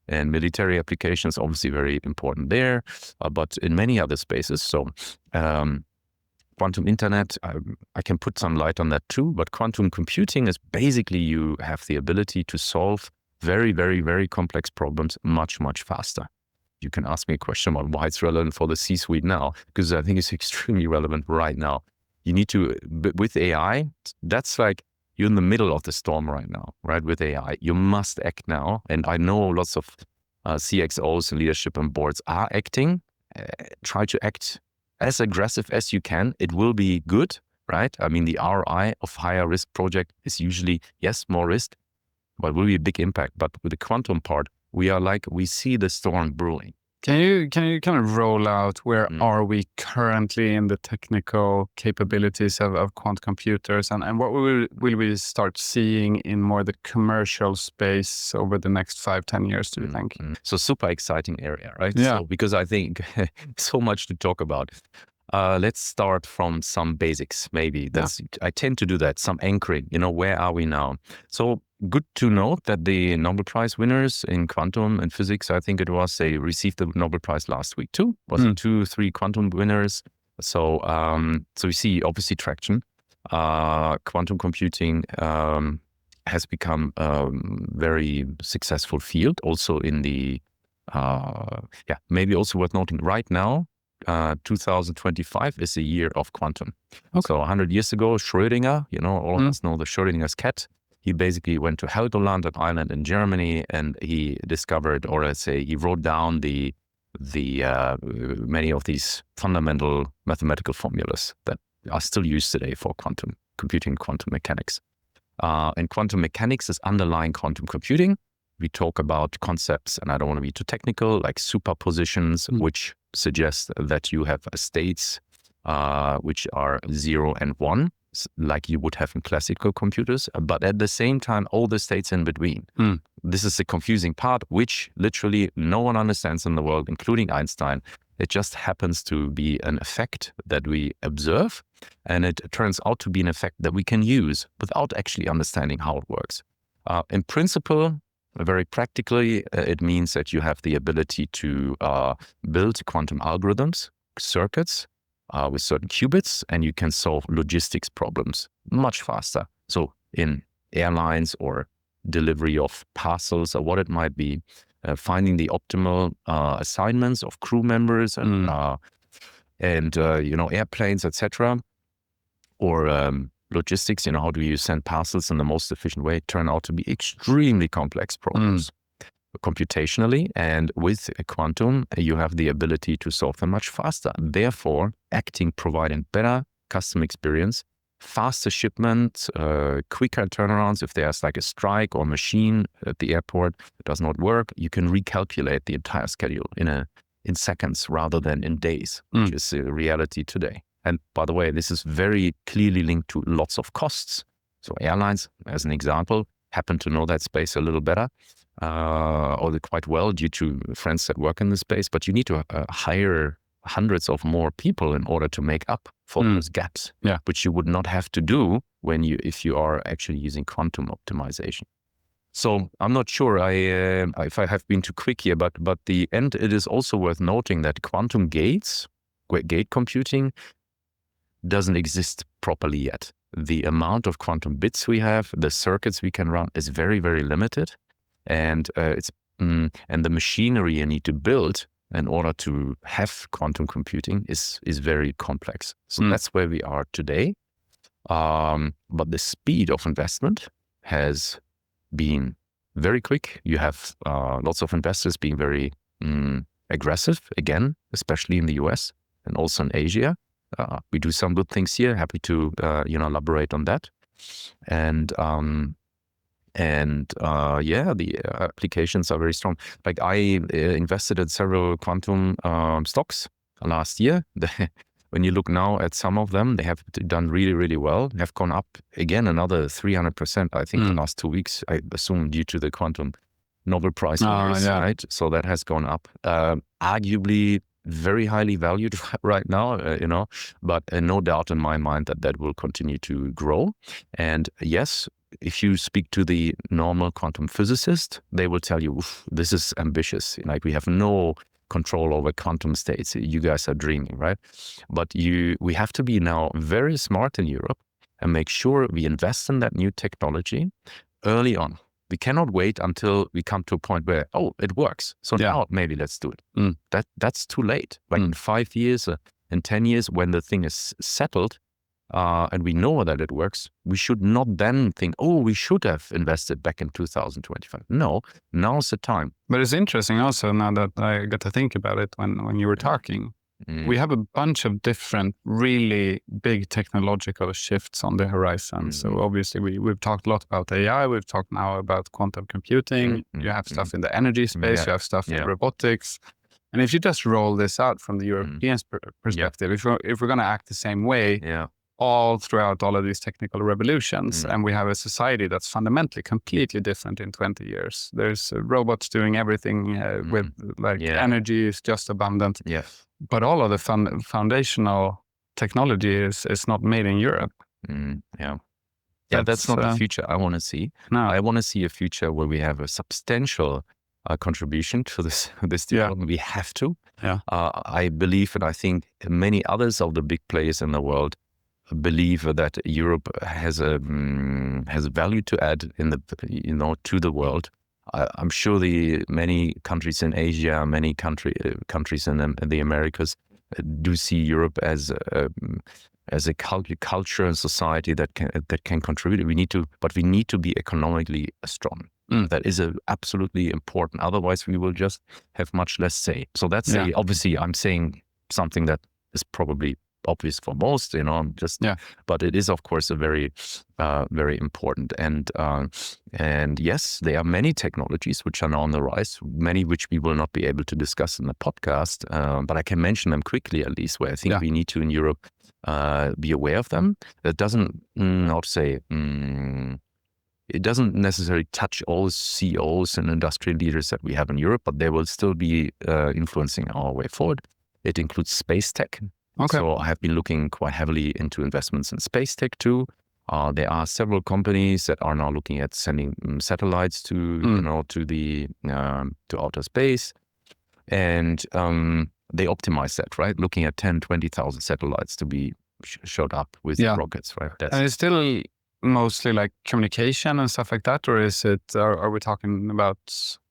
and military applications, obviously very important there, but in many other spaces. So quantum internet, I can put some light on that too, but quantum computing is basically you have the ability to solve very, very, very complex problems much, much faster. You can ask me a question about why it's relevant for the C-suite now, because I think it's extremely relevant right now. You need to, with AI, that's like, you're in the middle of the storm right now, right? With AI, you must act now. And I know lots of CXOs and leadership and boards are acting. Try to act as aggressive as you can. It will be good, right? I mean, the ROI of higher risk project is usually, yes, more risk, but it will be a big impact. But with the quantum part, we see the storm brewing. Can you kind of roll out where are we currently in the technical capabilities of quantum computers, and what will we start seeing in more the commercial space over the next 5-10 years, do you think? So super exciting area, right? Yeah. So, because I think so much to talk about. Let's start from some basics, maybe. I tend to do that, some anchoring, you know, where are we now? So good to note that the Nobel Prize winners in quantum and physics, I think it was, they received the Nobel Prize last week too. Was it 2-3 quantum winners? So we see obviously traction. Quantum computing has become a very successful field also in the, maybe also worth noting right now, 2025 is a year of quantum. So 100 years ago, Schrödinger, you know, all of us know the Schrödinger's cat. He basically went to Helgoland, an island in Germany, and he discovered, or let's say, he wrote down the many of these fundamental mathematical formulas that are still used today for quantum computing, quantum mechanics. And quantum mechanics is underlying quantum computing. We talk about concepts, and I don't want to be too technical, like superpositions, which suggest that you have states which are 0 and 1, like you would have in classical computers, but at the same time, all the states in between. This is the confusing part, which literally no one understands in the world, including Einstein. It just happens to be an effect that we observe, and it turns out to be an effect that we can use without actually understanding how it works. In principle, very practically, it means that you have the ability to build quantum algorithms, circuits, with certain qubits, and you can solve logistics problems much faster. So in airlines or delivery of parcels or what it might be, finding the optimal assignments of crew members and you know, airplanes, etc. Or logistics, you know, how do you send parcels in the most efficient way, turn out to be extremely complex problems. Computationally, and with a quantum, you have the ability to solve them much faster. Therefore, acting, providing better customer experience, faster shipment, quicker turnarounds. If there's like a strike or machine at the airport that does not work, you can recalculate the entire schedule in seconds rather than in days, which is a reality today. And by the way, this is very clearly linked to lots of costs. So airlines, as an example, happen to know that space a little better. Or quite well due to friends that work in the space, but you need to hire hundreds of more people in order to make up for those gaps, which you would not have to do if you are actually using quantum optimization. So I'm not sure if I have been too quick here, but the end, it is also worth noting that quantum gate computing doesn't exist properly yet. the amount of quantum bits we have, the circuits we can run is very, very limited. And and the machinery you need to build in order to have quantum computing is very complex. So that's where we are today. But the speed of investment has been very quick. You have lots of investors being very aggressive, again, especially in the US and also in Asia. We do some good things here. Happy to elaborate on that. And the applications are very strong. Like I invested in several quantum stocks last year. When you look now at some of them, they have done really, really well. They have gone up again another 300%, I think, the last 2 weeks, I assume, due to the quantum Nobel Prize winners, right? So that has gone up. Arguably very highly valued right now, but no doubt in my mind that will continue to grow. And yes, if you speak to the normal quantum physicist, they will tell you, this is ambitious. Like, we have no control over quantum states. You guys are dreaming, right? But we have to be now very smart in Europe and make sure we invest in that new technology early on. We cannot wait until we come to a point where, it works. So now maybe let's do it. That's too late. Like in 5 years, in 10 years, when the thing is settled, and we know that it works, we should not then think, we should have invested back in 2025. No, now's the time. But it's interesting also, now that I got to think about it when you were talking, we have a bunch of different really big technological shifts on the horizon. So obviously we've talked a lot about AI, we've talked now about quantum computing, you have stuff in the energy space, you have stuff in robotics. And if you just roll this out from the European perspective, if we're going to act the same way, all throughout all of these technical revolutions, and we have a society that's fundamentally completely different in 20 years. There's robots doing everything with energy is just abundant. But all of the foundational technology is not made in Europe. That's not the future I want to see. No. I want to see a future where we have a substantial contribution to this development. We have to. I believe, and I think many others of the big players in the world believe that Europe has a value to add to the world. I'm sure the many countries in Asia, many countries in the Americas do see Europe as a culture and society that can contribute. We need to be economically strong. That is absolutely important. Otherwise, we will just have much less say. So that's obviously, I'm saying something that is probably obvious for most, but it is, of course, a very, very important. And yes, there are many technologies which are now on the rise, many which we will not be able to discuss in the podcast, but I can mention them quickly, at least, where I think we need to, in Europe, be aware of them. That doesn't, it doesn't necessarily touch all CEOs and industrial leaders that we have in Europe, but they will still be influencing our way forward. It includes space tech. Okay. So I have been looking quite heavily into investments in space tech too. There are several companies that are now looking at sending satellites to outer space, and they optimize that, right? Looking at 10, 20,000 satellites to be shot up with rockets, right? And it's still mostly like communication and stuff like that, or is it? Are we talking about,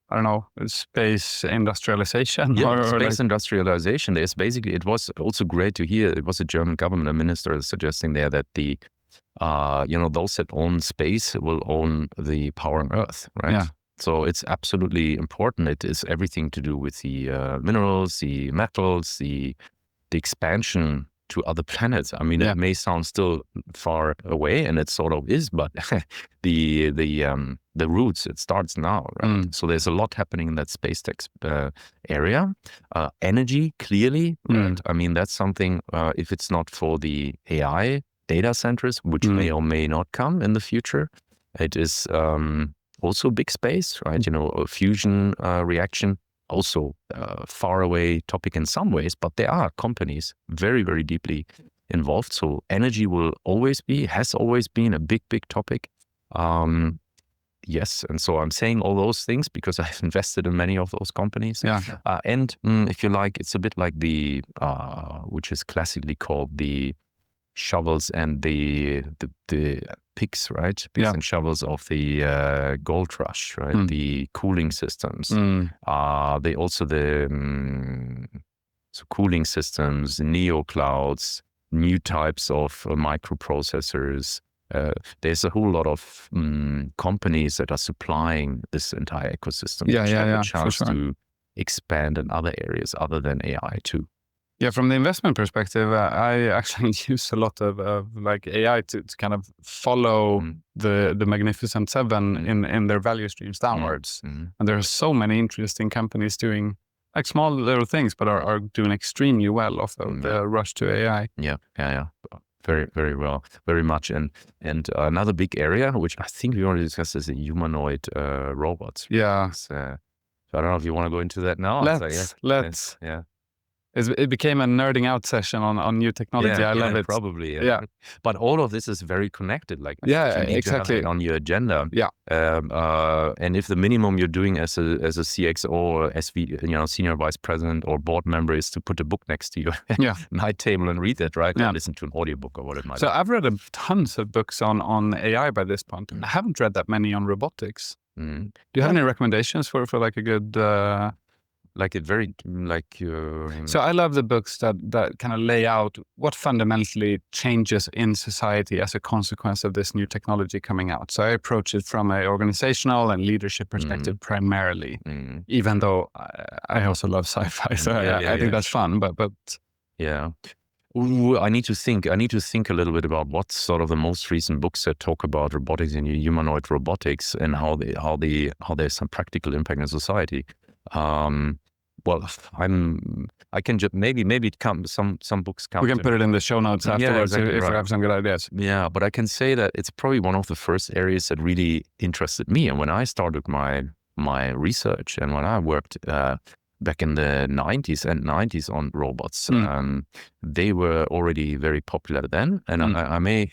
I don't know, space industrialization? Space industrialization. There's basically, it was also great to hear, it was a German government minister suggesting there that those that own space will own the power on Earth, right? Yeah. So it's absolutely important. It is everything to do with the minerals, the metals, the expansion to other planets. I mean, it may sound still far away, and it sort of is, but the roots, it starts now, right? So there's a lot happening in that space tech area. Energy, clearly, right? I mean, that's something, if it's not for the AI data centers, which may or may not come in the future, it is also big space, right? A fusion reaction, also far away topic in some ways, but there are companies very, very deeply involved. So energy has always been a big, big topic. Yes, and so I'm saying all those things because I've invested in many of those companies. And if you like, it's a bit like which is classically called the shovels and the picks, right? Picks and shovels of the gold rush, right? The cooling systems. They also so cooling systems, neo clouds, new types of microprocessors. There's a whole lot of companies that are supplying this entire ecosystem. Which have a chance to expand in other areas other than AI too. Yeah, from the investment perspective, I actually use a lot of like AI to kind of follow the Magnificent Seven in their value streams downwards. And there are so many interesting companies doing like small little things, but are doing extremely well off of the rush to AI. Yeah. Very, very well, very much. And another big area, which I think we already discussed, is the humanoid robots. Yeah. So I don't know if you want to go into that now. Let's. Yeah. It became a nerding out session on new technology. I love it. Probably. Yeah. But all of this is very connected. Like, exactly. To have it on your agenda. Yeah. And if the minimum you're doing as a CXO or SV, senior vice president or board member is to put a book next to your night table and read it, right? And listen to an audiobook or what it might be. So I've read tons of books on AI by this point. I haven't read that many on robotics. Do you have any recommendations for like a good? So I love the books that kind of lay out what fundamentally changes in society as a consequence of this new technology coming out. So I approach it from an organizational and leadership perspective primarily, even though I also love sci-fi. So I think that's fun, but yeah. Ooh, I need to think a little bit about what's sort of the most recent books that talk about robotics and humanoid robotics and how there's some practical impact in society. Well, I can just maybe it comes some books come. We can put it in the show notes afterwards if we have some good ideas. Yeah, but I can say that it's probably one of the first areas that really interested me. And when I started my research and when I worked back in the 90s on robots, they were already very popular then. And I may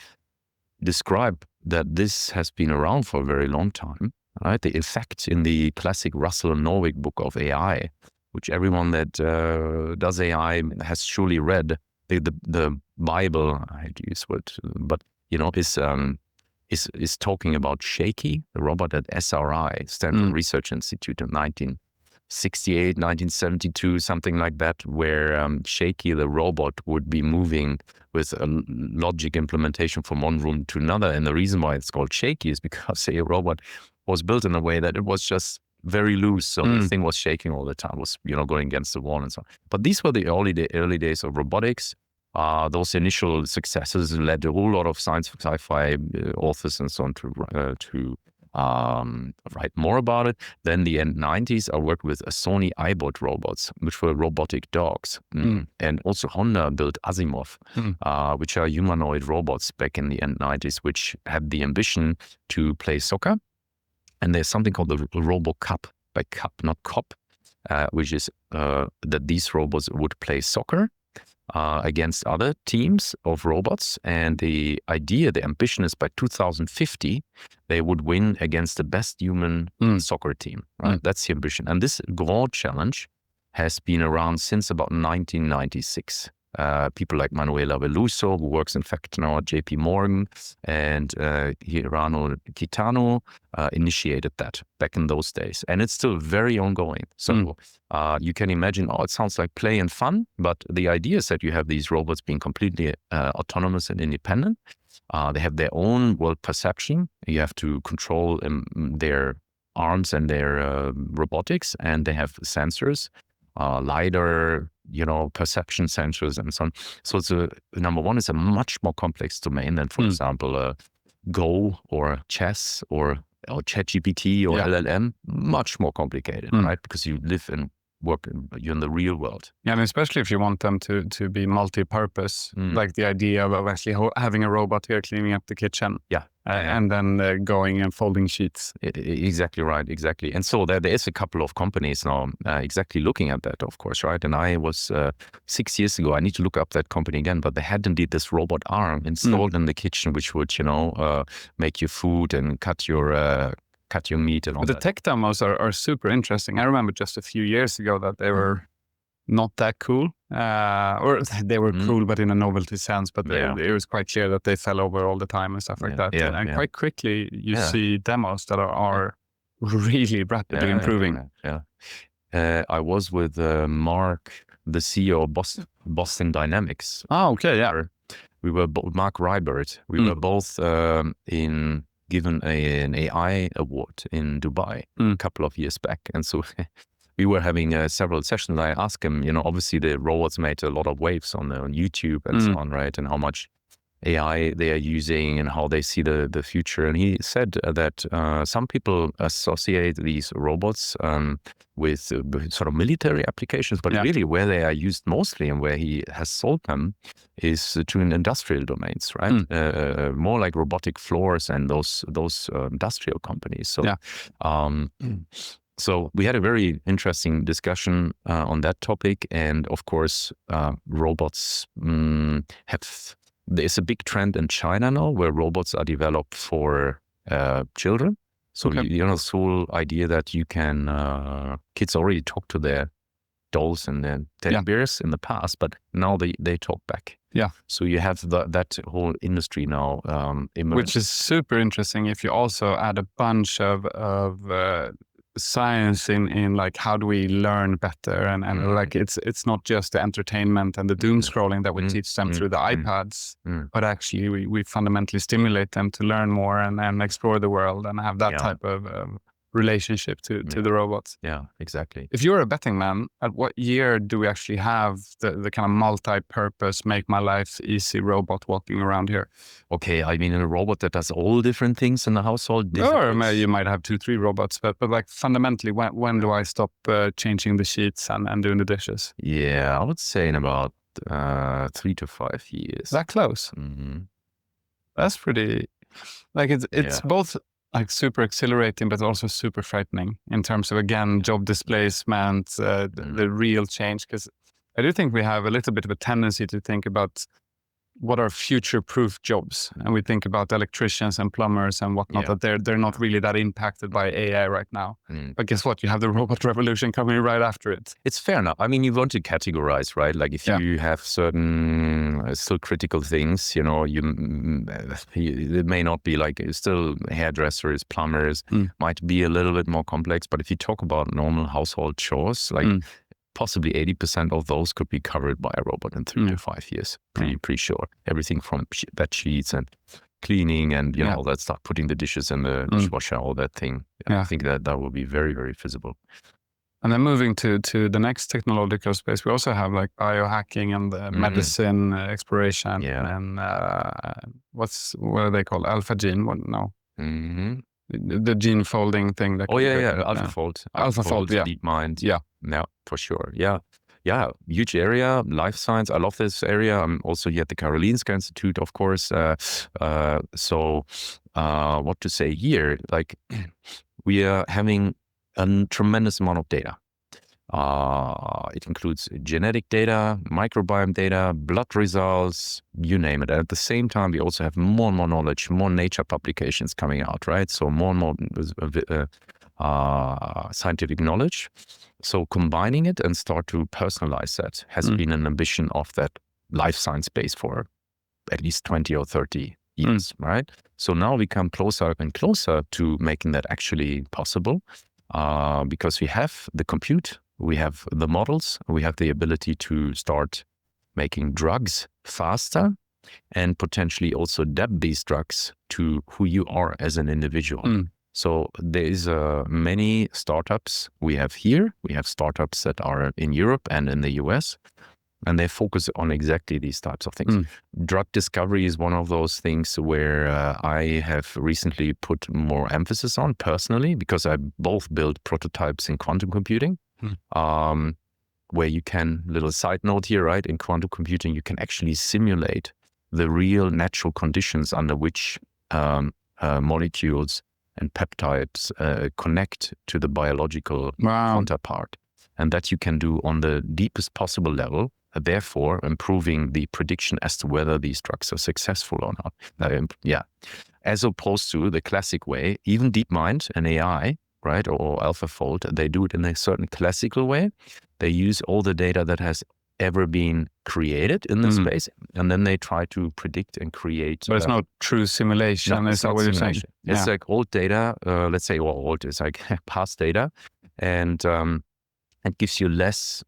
describe that this has been around for a very long time. Right, the effect in the classic Russell and Norvig book of AI, which everyone that does AI has surely read. The Bible, I hate to use it, but is talking about Shaky, the robot at SRI, Stanford Research Institute, in 1968, 1972, something like that, where Shaky, the robot, would be moving with a logic implementation from one room to another. And the reason why it's called Shaky is because a robot was built in a way that it was just very loose. So the thing was shaking all the time, was, going against the wall and so on. But these were the early days of robotics. Those initial successes led a whole lot of sci-fi authors and so on to write more about it. Then the end 90s, I worked with Sony iBot robots, which were robotic dogs. And also Honda built Asimov, which are humanoid robots back in the end 90s, which had the ambition to play soccer. And there's something called the RoboCup, by cup, not cop, which is that these robots would play soccer against other teams of robots. And the ambition is by 2050, they would win against the best human soccer team, right? That's the ambition. And this grand challenge has been around since about 1996. People like Manuela Veloso, who works in fact now at JP Morgan, and Hirano Kitano initiated that back in those days. And it's still very ongoing. So you can imagine, it sounds like play and fun, but the idea is that you have these robots being completely autonomous and independent. They have their own world perception. You have to control their arms and their robotics, and they have sensors, LiDAR, perception sensors and so on. So it's number one, it's a much more complex domain than, for example, Go or chess or ChatGPT or LLM. Much more complicated, right? Because you live and work, you're in the real world. Yeah, and especially if you want them to be multi-purpose, like the idea of actually having a robot here cleaning up the kitchen. And then going and folding sheets. Exactly right, exactly. And so there is a couple of companies now exactly looking at that, of course, right? And I was 6 years ago, I need to look up that company again, but they had indeed this robot arm installed in the kitchen, which would, make your food and cut your meat and all that. But the tech demos are super interesting. I remember just a few years ago that they were not that cool, or they were cool, but in a novelty sense. But it was quite clear that they fell over all the time and stuff like that. And quite quickly, you see demos that are really rapidly improving. I was with Mark, the CEO of Boston Dynamics. Oh, okay, yeah. We were Mark Rybert. We were both given an AI award in Dubai a couple of years back, and so we were having several sessions. I asked him, obviously the robots made a lot of waves on YouTube and so on, right? And how much AI they are using and how they see the future. And he said that some people associate these robots with sort of military applications, but really where they are used mostly and where he has sold them is to industrial domains, right? More like robotic floors and those industrial companies. So, so we had a very interesting discussion on that topic. And of course, robots there's a big trend in China now where robots are developed for children. So, this whole idea that you can, kids already talk to their dolls and their teddy bears in the past, but now they talk back. Yeah. So you have that whole industry now emerging. Which is super interesting if you also add a bunch of science in like how do we learn better and like it's not just the entertainment and the doom scrolling that we teach them through the iPads, but actually we fundamentally stimulate them to learn more and explore the world and have that type of relationship to the robots. Yeah, exactly. If you're a betting man, at what year do we actually have the kind of multi-purpose, make my life easy robot walking around here? Okay, I mean a robot that does all different things in the household. Or you might have 2-3 robots, but like fundamentally, when do I stop changing the sheets and doing the dishes? Yeah, I would say in about 3 to 5 years. That close? That's pretty. Like it's both like super exhilarating, but also super frightening in terms of, again, job displacement, the real change. Because I do think we have a little bit of a tendency to think about what are future-proof jobs, and we think about electricians and plumbers and whatnot, that they're not really that impacted by AI right now. But guess what? You have the robot revolution coming right after it. It's fair enough. I mean, you want to categorize, right? Like if you have certain still critical things, it may not be like still hairdressers, plumbers, might be a little bit more complex. But if you talk about normal household chores, like possibly 80% of those could be covered by a robot in 3 to 5 years. Pretty sure. Everything from bed sheets and cleaning and all that stuff, putting the dishes in the dishwasher, all that thing. I think that will be very, very feasible. And then moving to the next technological space, we also have like biohacking and medicine exploration and what are they called? Alpha gene? What? No. The gene folding thing. That AlphaFold. AlphaFold, DeepMind. Yeah, for sure. Yeah, huge area, life science. I love this area. I'm also here at the Karolinska Institute, of course. So what to say here? Like we are having a tremendous amount of data. It includes genetic data, microbiome data, blood results, you name it. And at the same time, we also have more and more knowledge, more nature publications coming out, right? So more and more scientific knowledge. So combining it and start to personalize that has been an ambition of that life science space for at least 20 or 30 years, right? So now we come closer and closer to making that actually possible because we have the compute, we have the models, we have the ability to start making drugs faster and potentially also adapt these drugs to who you are as an individual. So there is many startups we have here. We have startups that are in Europe and in the US, and they focus on exactly these types of things. Drug discovery is one of those things where I have recently put more emphasis on personally, because I both build prototypes in quantum computing, where you can, little side note here, right? In quantum computing, you can actually simulate the real natural conditions under which molecules and peptides connect to the biological counterpart. And that you can do on the deepest possible level, therefore improving the prediction as to whether these drugs are successful or not. As opposed to the classic way, even DeepMind and AI, right, or AlphaFold, they do it in a certain classical way. They use all the data that has ever been created in the space, and then they try to predict and create. But it's not true simulation. No, Is that what you're saying? It's like old data. Let's say, well, old is like past data, and it gives you less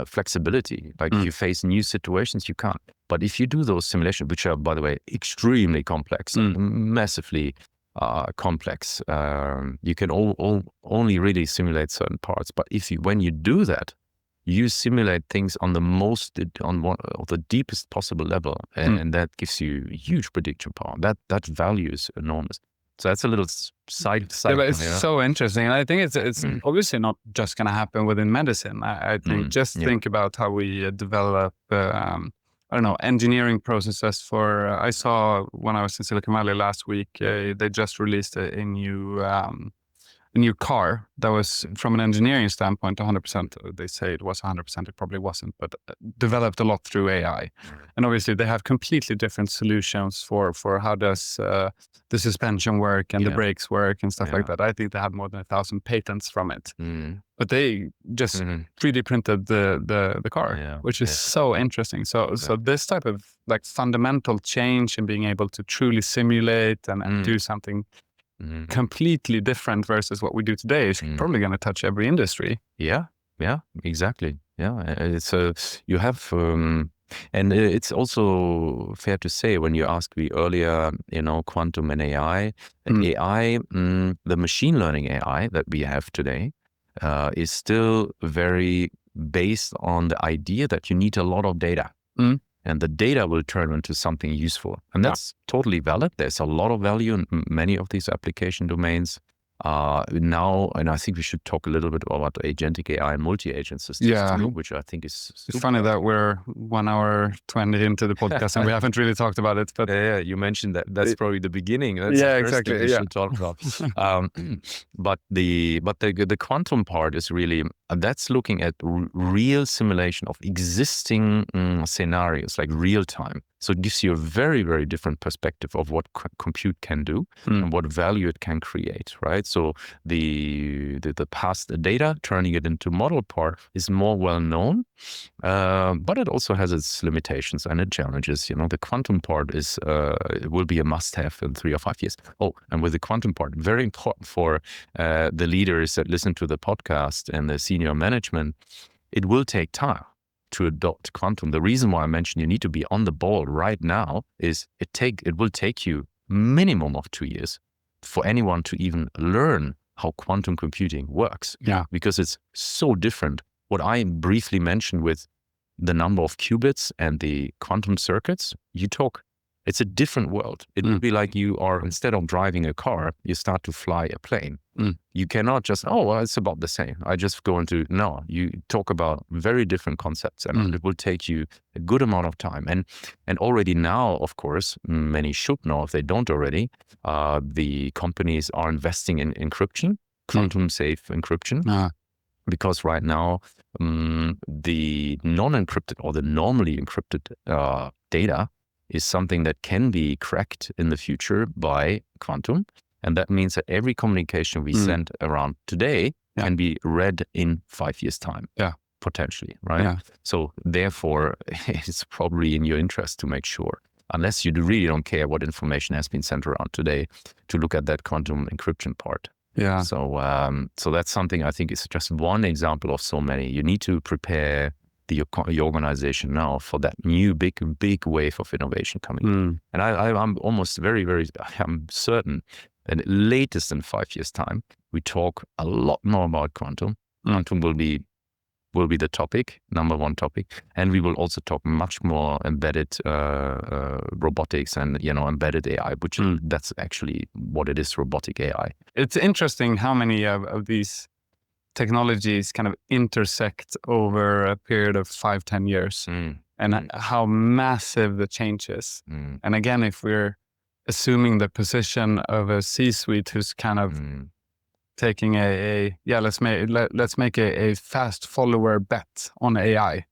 flexibility. Like if you face new situations, you can't. But if you do those simulations, which are, by the way, extremely complex, massively complex, you can only really simulate certain parts. But when you do that, you simulate things on one of the deepest possible level, and that gives you huge prediction power. That value is enormous. So that's a little side. Yeah, but it's so interesting. And I think it's obviously not just going to happen within medicine. I think think about how we develop, I don't know, engineering processes for, I saw when I was in Silicon Valley last week, they just released a new car that was, from an engineering standpoint, 100%. They say it was 100%. It probably wasn't, but developed a lot through AI. And obviously, they have completely different solutions for how does the suspension work and the brakes work and stuff like that. I think they have more than 1,000 patents from it. But they just 3D printed the car, which is so interesting. So this type of like fundamental change in being able to truly simulate and do something completely different versus what we do today is probably going to touch every industry. Yeah, exactly. Yeah, it's you have, and it's also fair to say when you asked me earlier, quantum and AI, the machine learning AI that we have today is still very based on the idea that you need a lot of data. And the data will turn into something useful. And that's totally valid. There's a lot of value in many of these application domains now. And I think we should talk a little bit about agentic AI and multi-agent systems too, which I think is super. It's funny that we're 1 hour 20 into the podcast and we haven't really talked about it. But you mentioned that. That's probably the beginning. That's the first exactly. thing we should talk about. But the quantum part is really, that's looking at real simulation of existing scenarios, like real time. So it gives you a very, very different perspective of what compute can do and what value it can create, right? So the past data, turning it into model part is more well known, but it also has its limitations and its challenges. The quantum part is it will be a must-have in 3 or 5 years. Oh, and with the quantum part, very important for the leaders that listen to the podcast and the senior management, it will take time to adopt quantum. The reason why I mentioned you need to be on the ball right now is it will take you minimum of 2 years for anyone to even learn how quantum computing works. Because it's so different. What I briefly mentioned with the number of qubits and the quantum circuits, it's a different world. It would be like you are, instead of driving a car, you start to fly a plane. You cannot just, it's about the same. I just go into, no, you talk about very different concepts and it will take you a good amount of time. And already now, of course, many should know if they don't already, the companies are investing in encryption, quantum safe encryption. Because right now, the non-encrypted or the normally encrypted data is something that can be cracked in the future by quantum. And that means that every communication we send around today can be read in 5 years' time, potentially, right? So therefore, it's probably in your interest to make sure, unless you really don't care what information has been sent around today, to look at that quantum encryption part. So that's something I think is just one example of so many. You need to prepare your organization now for that new big wave of innovation coming. And I'm almost I'm certain that latest in 5 years' time, we talk a lot more about quantum. Quantum will be the topic, number one topic, and we will also talk much more embedded robotics and embedded AI, which that's actually what it is, robotic AI. It's interesting how many of these technologies kind of intersect over a period of 5-10 years and how massive the change is. And again, if we're assuming the position of a C-suite who's kind of taking let's make a fast follower bet on AI,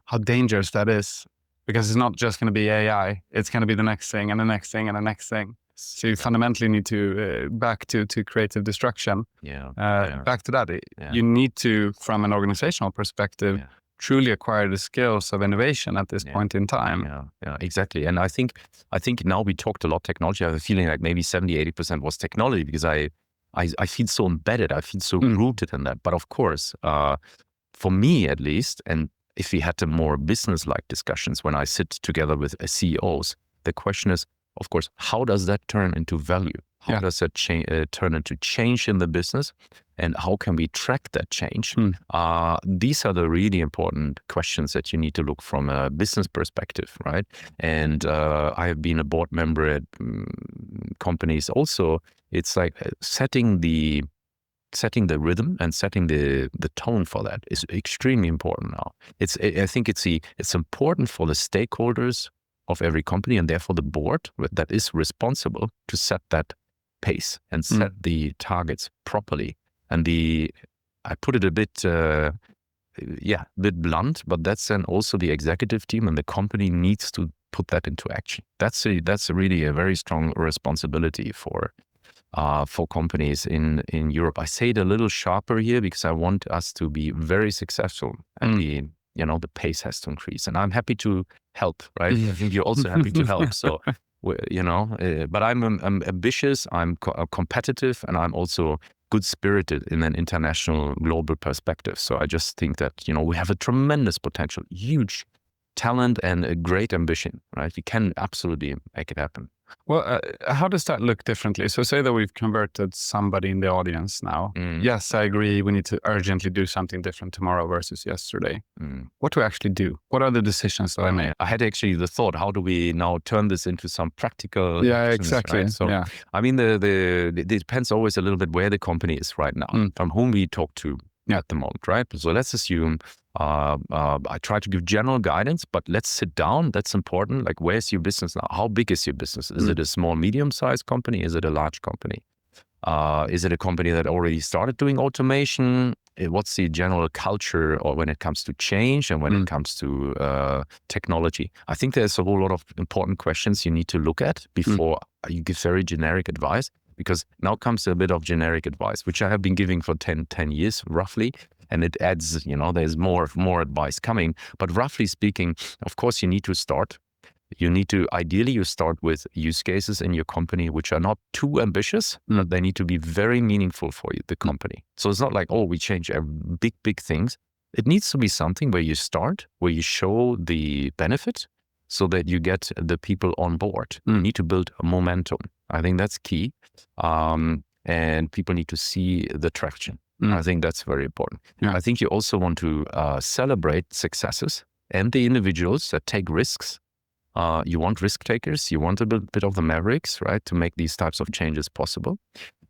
how dangerous that is, because it's not just going to be AI, it's going to be the next thing and the next thing and the next thing. So you fundamentally need to back to creative destruction. Back to that, you need to, from an organizational perspective, truly acquire the skills of innovation at this point in time. Yeah, exactly. And I think now we talked a lot technology. I have a feeling like maybe 70-80% was technology, because I feel so embedded. I feel so rooted in that. But of course, for me at least, and if we had the more business-like discussions when I sit together with CEOs, the question is, of course, how does that turn into value? How does that turn into change in the business? And how can we track that change? These are the really important questions that you need to look from a business perspective, right? And I have been a board member at companies also. It's like setting the rhythm and setting the tone for that is extremely important now. I think it's important for the stakeholders of every company, and therefore the board that is responsible to set that pace and set the targets properly. And I put it a bit blunt, but that's then also the executive team, and the company needs to put that into action. That's really a very strong responsibility for companies in Europe. I say it a little sharper here because I want us to be very successful, and the pace has to increase. And I'm happy to help, right? I think you're also happy to help. So, but I'm ambitious, I'm competitive, and I'm also good-spirited in an international global perspective. So I just think that, we have a tremendous potential, huge talent, and a great ambition, right? We can absolutely make it happen. Well, how does that look differently? So say that we've converted somebody in the audience now. Yes, I agree. We need to urgently do something different tomorrow versus yesterday. What do we actually do? What are the decisions that I make? I had actually the thought, how do we now turn this into some practical actions, exactly. Right? So, I mean, it depends always a little bit where the company is right now, from whom we talk to at the moment, right? So let's assume I try to give general guidance, but let's sit down. That's important. Like, where's your business now? How big is your business? Is it a small, medium-sized company? Is it a large company? Is it a company that already started doing automation? What's the general culture, or when it comes to change and when it comes to technology? I think there's a whole lot of important questions you need to look at before you give very generic advice. Because now comes a bit of generic advice, which I have been giving for 10 years roughly. And it adds, there's more advice coming. But roughly speaking, of course, you need to start. Ideally, you start with use cases in your company which are not too ambitious, but they need to be very meaningful for you, the company. So it's not like, we change big things. It needs to be something where you start, where you show the benefit, so that you get the people on board. You need to build a momentum. I think that's key. And people need to see the traction. I think that's very important. I think you also want to celebrate successes and the individuals that take risks. You want risk takers. You want a bit of the mavericks, right, to make these types of changes possible.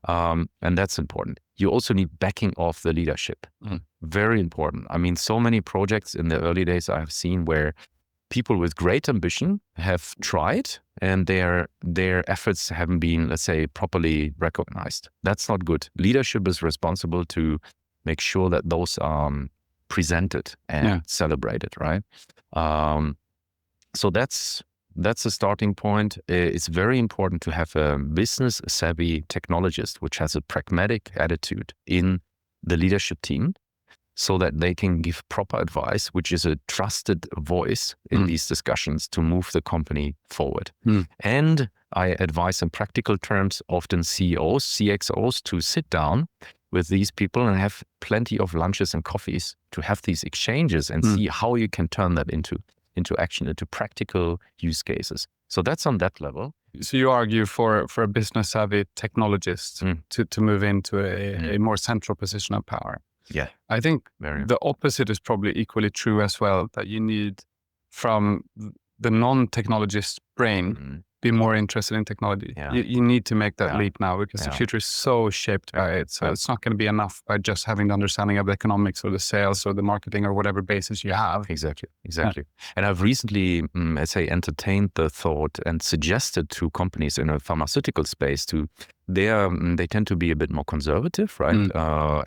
And that's important. You also need backing of the leadership. Very important. I mean, so many projects in the early days I have seen where people with great ambition have tried, and their efforts haven't been, let's say, properly recognized. That's not good. Leadership is responsible to make sure that those are presented and celebrated, right? So that's a starting point. It's very important to have a business-savvy technologist, which has a pragmatic attitude in the leadership team, so that they can give proper advice, which is a trusted voice in these discussions to move the company forward. And I advise in practical terms, often CEOs, CXOs, to sit down with these people and have plenty of lunches and coffees to have these exchanges and see how you can turn that into action, into practical use cases. So that's on that level. So you argue for a business-savvy technologist to move into a more central position of power. Yeah, I think the opposite is probably equally true as well, that you need from the non-technologist brain be more interested in technology. You need to make that leap now, because the future is so shaped by it. So it's not going to be enough by just having the understanding of the economics or the sales or the marketing or whatever basis you have. Exactly. And I've recently, let's say, entertained the thought and suggested to companies in a pharmaceutical space they tend to be a bit more conservative, right?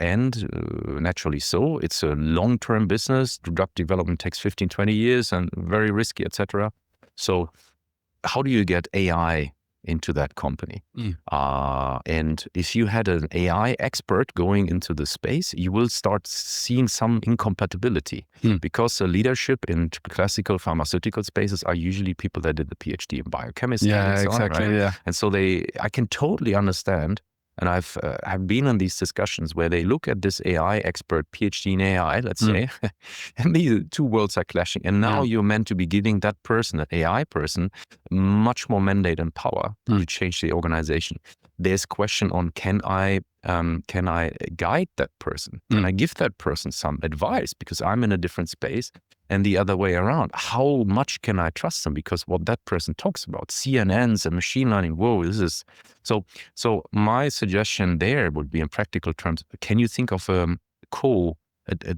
And naturally so. It's a long-term business. Drug development takes 15, 20 years and very risky, etc. So how do you get AI into that company. And if you had an AI expert going into the space, you will start seeing some incompatibility because the leadership in classical pharmaceutical spaces are usually people that did the PhD in biochemistry. Yeah, and so exactly. on, right? Yeah. And so I can totally understand. And I've been in these discussions where they look at this AI expert, PhD in AI, let's say, and these two worlds are clashing. And now you're meant to be giving that person, an AI person, much more mandate and power to change the organization. There's question on can I guide that person? Can I give that person some advice because I'm in a different space? And the other way around, how much can I trust them? Because what that person talks about, CNNs and machine learning, whoa, this is so my suggestion there would be in practical terms, can you think of a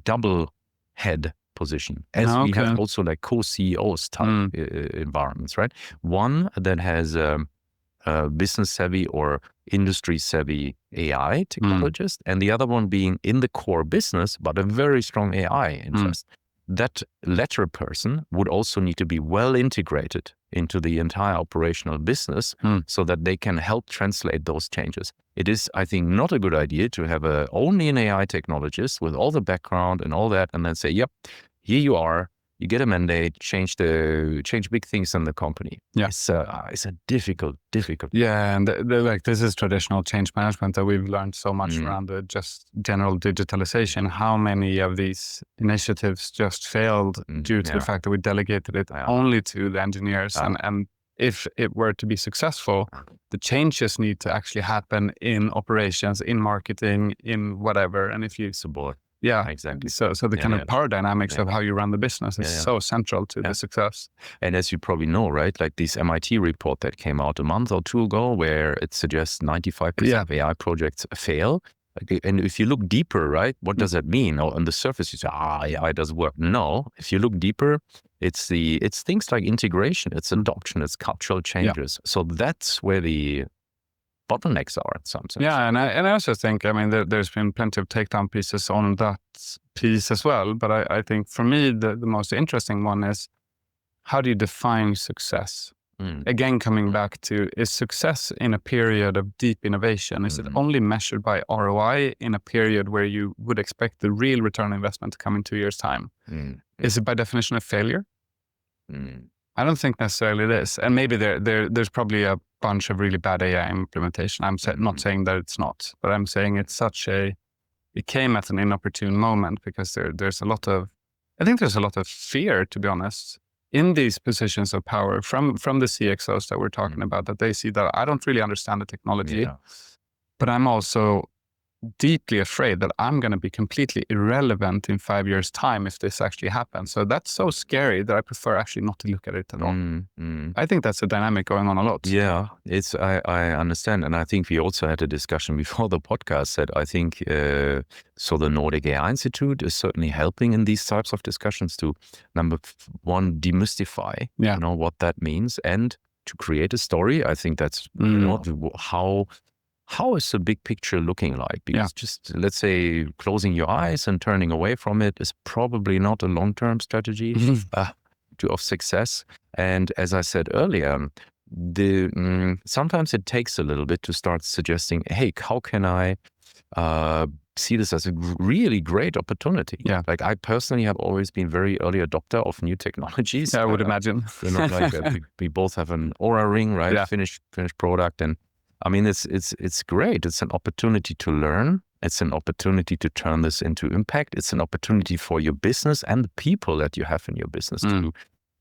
double head position as we have also like co-CEOs type environments, right? One that has business savvy or industry savvy AI technologist, and the other one being in the core business, but a very strong AI interest. That latter person would also need to be well integrated into the entire operational business so that they can help translate those changes. It is, I think, not a good idea to have only an AI technologist with all the background and all that, and then say, yep, here you are, you get a mandate, change big things in the company. Yeah. It's a difficult. Yeah, and like this is traditional change management that we've learned so much around the just general digitalization. How many of these initiatives just failed due to the fact that we delegated it only to the engineers, and if it were to be successful, the changes need to actually happen in operations, in marketing, in whatever. And if you support. Yeah, exactly. So the kind of power dynamics of how you run the business is so central to the success. And as you probably know, right, like this MIT report that came out a month or two ago, where it suggests 95% of AI projects fail. And if you look deeper, right, what does that mean? On the surface, you say, AI does work. No, if you look deeper, it's things like integration, it's adoption, it's cultural changes. So that's where the bottlenecks are at some sense. Yeah, and I also think, I mean, there's been plenty of takedown pieces on that piece as well. But I think for me, the most interesting one is, how do you define success? Again, coming back to, is success in a period of deep innovation, is it only measured by ROI in a period where you would expect the real return on investment to come in 2 years' time? Is it by definition a failure? I don't think necessarily it is. And maybe there's probably a bunch of really bad AI implementation. I'm not saying that it's not, but I'm saying it's it came at an inopportune moment because there's a lot of fear, to be honest, in these positions of power from the CXOs that we're talking about, that they see that I don't really understand the technology, but I'm also deeply afraid that I'm going to be completely irrelevant in 5 years' time if this actually happens. So that's so scary that I prefer actually not to look at it at all. I think that's a dynamic going on a lot. Yeah, I understand. And I think we also had a discussion before the podcast that I think, so the Nordic AI Institute is certainly helping in these types of discussions to, number one, demystify, what that means, and to create a story. I think that's how is the big picture looking like? Because just, let's say, closing your eyes and turning away from it is probably not a long-term strategy of success. And as I said earlier, sometimes it takes a little bit to start suggesting, hey, how can I see this as a really great opportunity? Like, I personally have always been very early adopter of new technologies. I would imagine. We both have an Aura ring, right? Finished product. And I mean, it's great. It's an opportunity to learn. It's an opportunity to turn this into impact. It's an opportunity for your business and the people that you have in your business to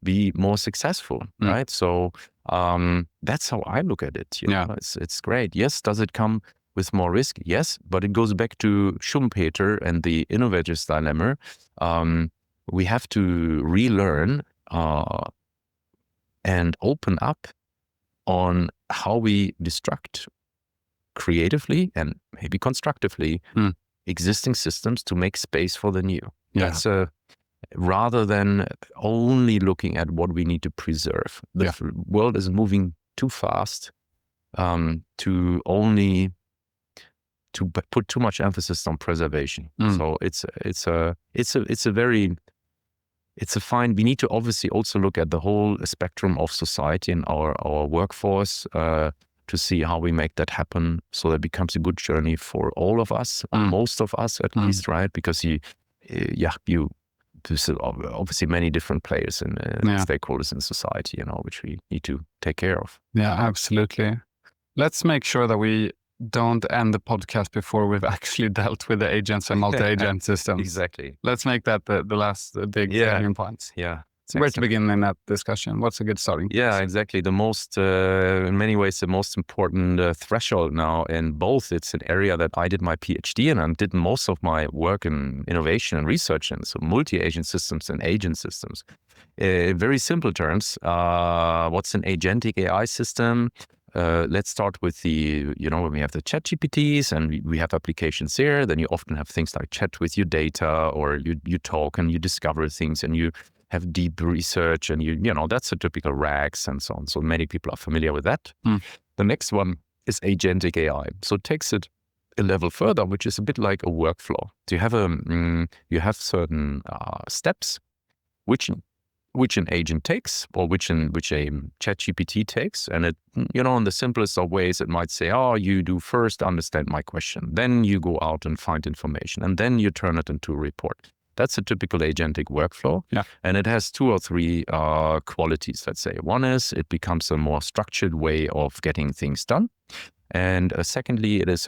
be more successful, right? So that's how I look at it. It's great. Yes, does it come with more risk? Yes, but it goes back to Schumpeter and the innovator's dilemma. We have to relearn and open up on how we destruct creatively and maybe constructively existing systems to make space for the new. That's rather than only looking at what we need to preserve. The world is moving too fast to put too much emphasis on preservation. So it's a very it's a fine. We need to obviously also look at the whole spectrum of society and our workforce to see how we make that happen, so that it becomes a good journey for all of us, most of us at least, right? Because there's obviously many different players and stakeholders in society, which we need to take care of. Yeah, absolutely. Let's make sure that we don't end the podcast before we've actually dealt with the agents and multi-agent systems. Exactly. Let's make that the last big turning points. Yeah. So where to begin in that discussion? What's a good starting point? Yeah, exactly. The most, in many ways, the most important threshold now in both. It's an area that I did my PhD in and did most of my work in innovation and research in. So multi-agent systems and agent systems. In very simple terms, what's an agentic AI system? Let's start with when we have the chat GPTs and we have applications here, then you often have things like chat with your data, or you talk and you discover things and you have deep research, and that's a typical RAGs and so on. So many people are familiar with that. The next one is agentic AI. So it takes it a level further, which is a bit like a workflow. So you have certain steps which an agent takes, or which a chat GPT takes. And it, in the simplest of ways, it might say, you do first understand my question, then you go out and find information, and then you turn it into a report. That's a typical agentic workflow. Yeah. And it has 2 or 3 qualities, let's say. One is it becomes a more structured way of getting things done. And secondly, it is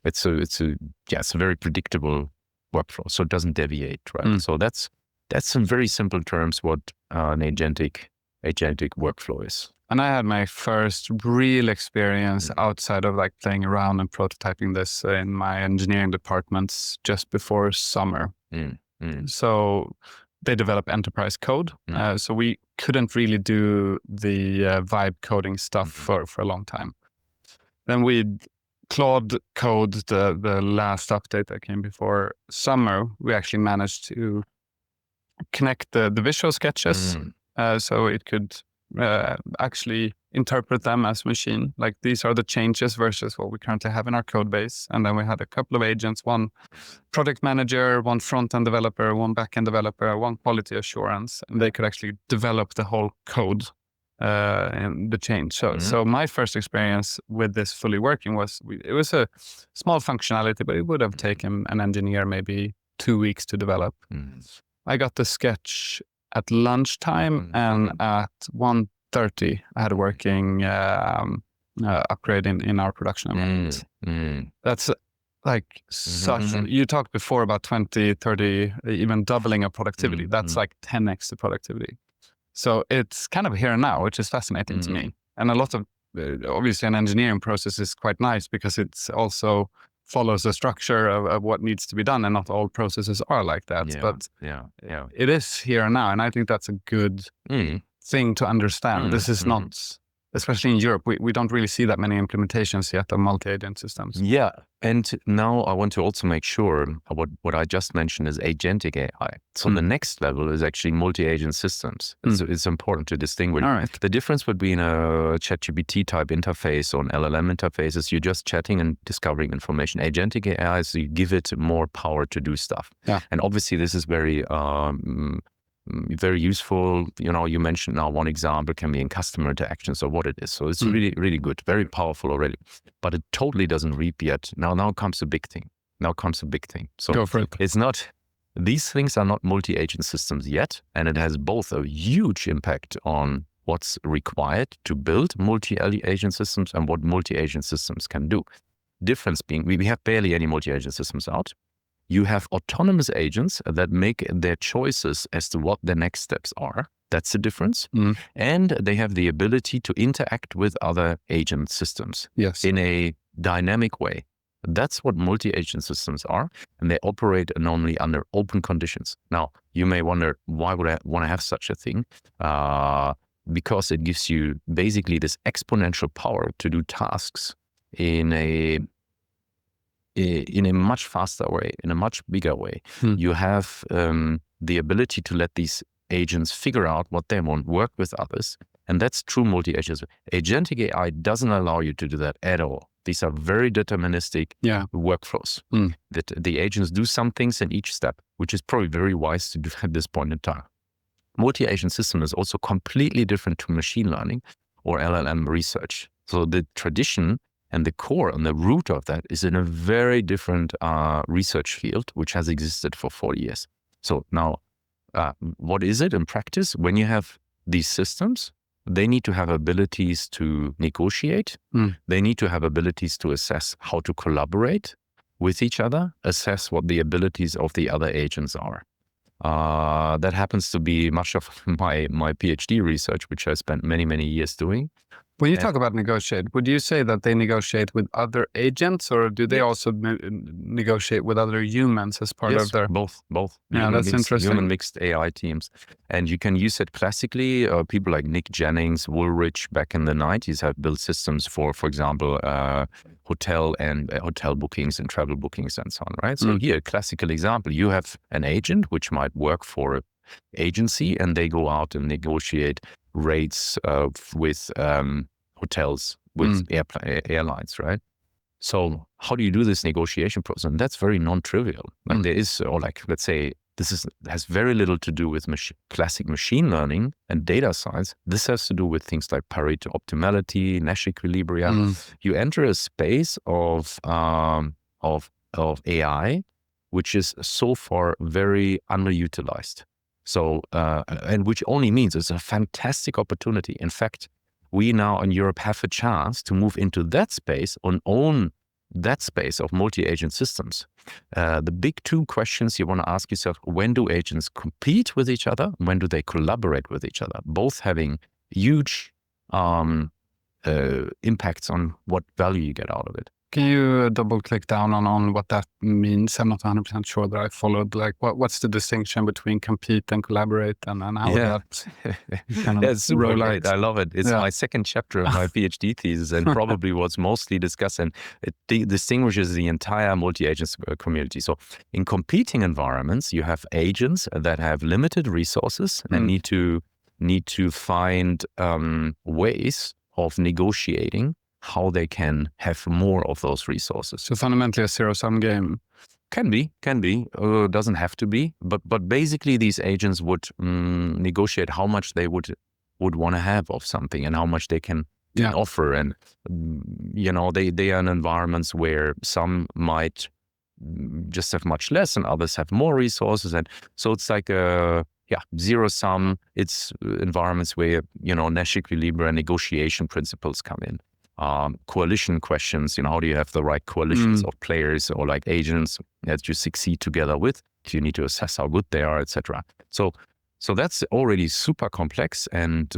it's a very predictable workflow, so it doesn't deviate, right? So that's in very simple terms what an agentic workflow is. And I had my first real experience outside of like playing around and prototyping this in my engineering departments just before summer. So they develop enterprise code. So we couldn't really do the vibe coding stuff for a long time. Then we Claude Code, the last update that came before summer, we actually managed to connect the visual sketches so it could actually interpret them as machine. Like, these are the changes versus what we currently have in our code base. And then we had a couple of agents, one product manager, one front-end developer, one back-end developer, one quality assurance, and they could actually develop the whole code and the change. So my first experience with this fully working was, it was a small functionality, but it would have taken an engineer maybe 2 weeks to develop. I got the sketch at lunchtime, and at 1:30 I had a working upgrade in our production environment. That's like such, you talked before about 20, 30, even doubling of productivity. That's like 10x the productivity. So it's kind of here and now, which is fascinating to me. And a lot of, obviously an engineering process is quite nice because it's also follows a structure of what needs to be done, and not all processes are like that. But it is here and now, and I think that's a good thing to understand. This is not, especially in Europe, we don't really see that many implementations yet of multi-agent systems. Yeah, and now I want to also make sure what I just mentioned is agentic AI. So the next level is actually multi-agent systems. It's important to distinguish. All right. The difference between a ChatGPT type interface or an LLM interface is you're just chatting and discovering information. Agentic AI is you give it more power to do stuff. Yeah. And obviously this is very useful. You mentioned now one example can be in customer interactions or what it is. So it's really, really good, very powerful already, but it totally doesn't reap yet. Now comes a big thing. So go for it. It's not, these things are not multi-agent systems yet. And it has both a huge impact on what's required to build multi-agent systems and what multi-agent systems can do. Difference being, we have barely any multi-agent systems out. You have autonomous agents that make their choices as to what the next steps are. That's the difference. And they have the ability to interact with other agent systems in a dynamic way. That's what multi-agent systems are, and they operate normally under open conditions. Now, you may wonder, why would I want to have such a thing? Because it gives you basically this exponential power to do tasks in a much faster way, in a much bigger way. You have the ability to let these agents figure out what they want, work with others. And that's true multi-agent. Agentic AI doesn't allow you to do that at all. These are very deterministic workflows. That the agents do some things in each step, which is probably very wise to do at this point in time. Multi-agent system is also completely different to machine learning or LLM research. So the tradition and the core and the root of that is in a very different research field, which has existed for 40 years. So now, what is it in practice? When you have these systems, they need to have abilities to negotiate. They need to have abilities to assess how to collaborate with each other, assess what the abilities of the other agents are. That happens to be much of my PhD research, which I spent many, many years doing. When you talk about negotiate, would you say that they negotiate with other agents, or do they also negotiate with other humans as part of their... Both. Yeah, that's interesting. Human mixed AI teams. And you can use it classically. People like Nick Jennings, Woolrich back in the 90s have built systems for example, hotel bookings and travel bookings and so on, right? So here, a classical example, you have an agent which might work for an agency, and they go out and negotiate rates with hotels, with airlines, right? So how do you do this negotiation process? And that's very non-trivial. Like there is, or like, let's say, has very little to do with classic machine learning and data science. This has to do with things like Pareto optimality, Nash equilibria. You enter a space of AI, which is so far very underutilized. So, and which only means it's a fantastic opportunity. In fact, we now in Europe have a chance to move into that space and own that space of multi-agent systems. The big two questions you want to ask yourself: when do agents compete with each other? When do they collaborate with each other? Both having huge impacts on what value you get out of it. Can you double click down on what that means? I'm not 100% sure that I followed. Like, what's the distinction between compete and collaborate, and how that kind of it's super great. I love it. It's my second chapter of my PhD thesis, and probably what's mostly discussed, and it distinguishes the entire multi-agent community. So in competing environments, you have agents that have limited resources and need to find ways of negotiating how they can have more of those resources. So fundamentally a zero-sum game. Can be, doesn't have to be, but basically these agents would negotiate how much they would want to have of something and how much they can offer. And, you know, they are in environments where some might just have much less and others have more resources. And so it's like a, zero sum. It's environments where, you know, Nash equilibria negotiation principles come in. Coalition questions, you know, how do you have the right coalitions of players or like agents that you succeed together with? You need to assess how good they are, etc. So that's already super complex. And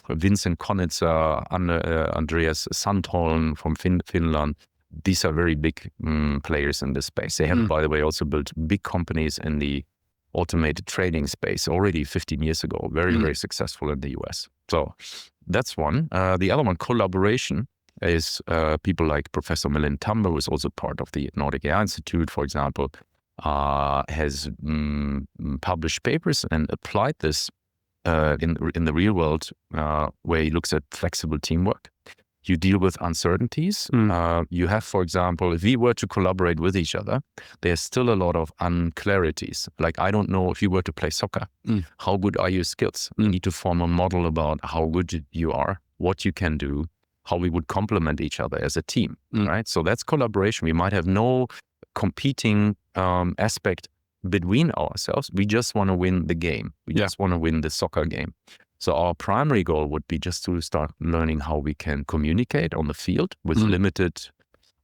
Vincent Konitzer, Andreas Sandholm from Finland, these are very big players in this space. They have, by the way, also built big companies in the automated trading space already 15 years ago, very, very successful in the US. So that's one. The other one, collaboration, is people like Professor Milind Tambe, who is also part of the Nordic AI Institute, for example, has published papers and applied this in the real world, where he looks at flexible teamwork. You deal with uncertainties. You have, for example, if we were to collaborate with each other, there's still a lot of unclarities. Like, I don't know if you were to play soccer, how good are your skills? You need to form a model about how good you are, what you can do, how we would complement each other as a team, right? So that's collaboration. We might have no competing aspect between ourselves. We just want to win the game. We just want to win the soccer game. So our primary goal would be just to start learning how we can communicate on the field with limited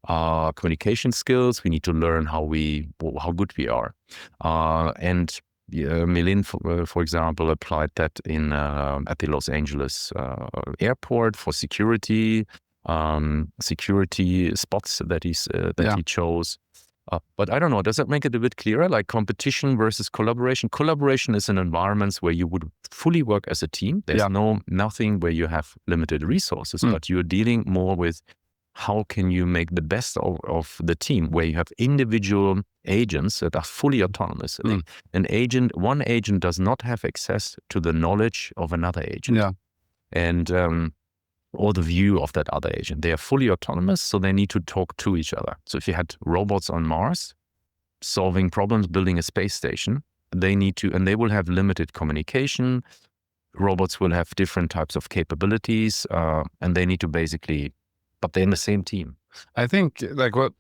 communication skills. We need to learn how good we are. And Milind, for example, applied that at the Los Angeles airport for security spots that he chose. But I don't know, does that make it a bit clearer? Like competition versus collaboration. Collaboration is in environments where you would fully work as a team. There's nothing where you have limited resources, but you're dealing more with how can you make the best of the team, where you have individual agents that are fully autonomous. One agent does not have access to the knowledge of another agent. And or the view of that other agent. They are fully autonomous, so they need to talk to each other. So if you had robots on Mars solving problems, building a space station, they need to, and they will have limited communication. Robots will have different types of capabilities, and they need to basically, but they're in the same team. I think like what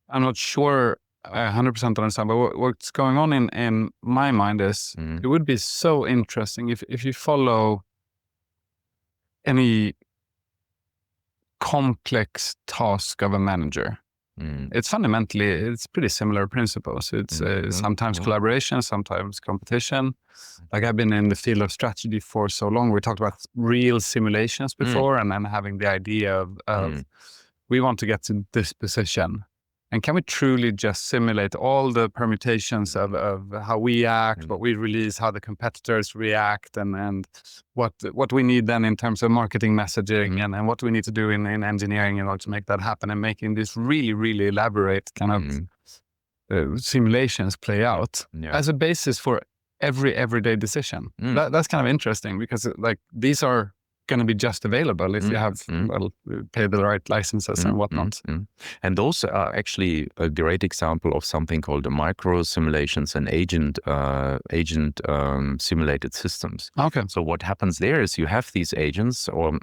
I'm not sure I 100% understand, but what's going on in my mind is it would be so interesting if you follow any complex task of a manager. It's fundamentally, it's pretty similar principles. It's sometimes collaboration, sometimes competition. Like I've been in the field of strategy for so long. We talked about real simulations before, and then having the idea of we want to get to this position. And can we truly just simulate all the permutations of how we act, what we release, how the competitors react, and what we need then in terms of marketing messaging and what we need to do in engineering in order to make that happen, and making this really, really elaborate kind of simulations play out as a basis for every everyday decision. That's kind of interesting, because like these are going to be just available if you have pay the right licenses and whatnot. And those are actually a great example of something called the micro simulations and agent simulated systems. Okay. So what happens there is you have these agents or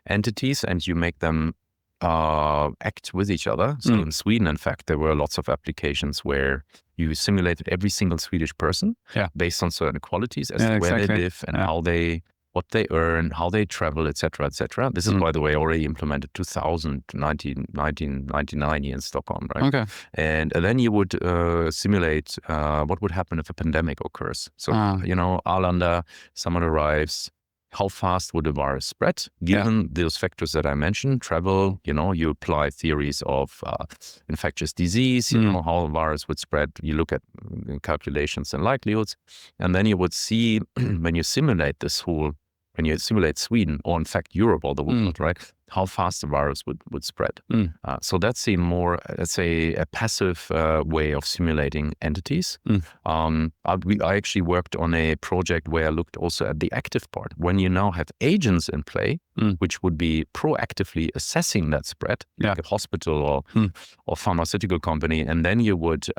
entities, and you make them act with each other. So in Sweden, in fact, there were lots of applications where you simulated every single Swedish person based on certain qualities as to where they live and how they, what they earn, how they travel, etc., etc. This is, by the way, already implemented 1999 here in Stockholm, right? Okay. And then you would simulate what would happen if a pandemic occurs. So, you know, Arlanda, someone arrives, how fast would the virus spread? Given those factors that I mentioned, travel, you know, you apply theories of infectious disease, you know, how a virus would spread. You look at calculations and likelihoods, and then you would see when you simulate this whole, when you simulate Sweden, or in fact Europe or the world, right, how fast the virus would spread. So that's a more, let's say, a passive way of simulating entities. I actually worked on a project where I looked also at the active part. When you now have agents in play, which would be proactively assessing that spread, like a hospital or pharmaceutical company, and then you would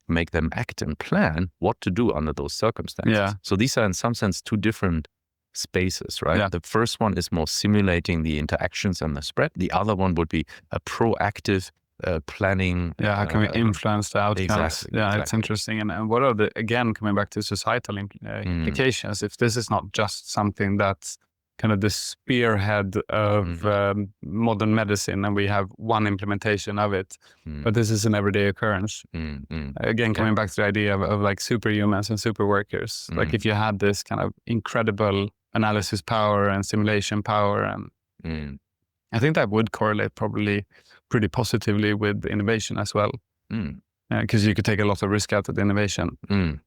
make them act and plan what to do under those circumstances. So these are in some sense two different spaces, right? The first one is more simulating the interactions and the spread. The other one would be a proactive planning. How can we influence the outcomes? Exactly. It's interesting. And what are the, again, coming back to societal implications, if this is not just something that's kind of the spearhead of modern medicine, and we have one implementation of it, but this is an everyday occurrence. Again, coming back to the idea of like superhumans and super workers, like if you had this kind of incredible analysis power and simulation power, and I think that would correlate probably pretty positively with innovation as well. Because you could take a lot of risk out of the innovation. And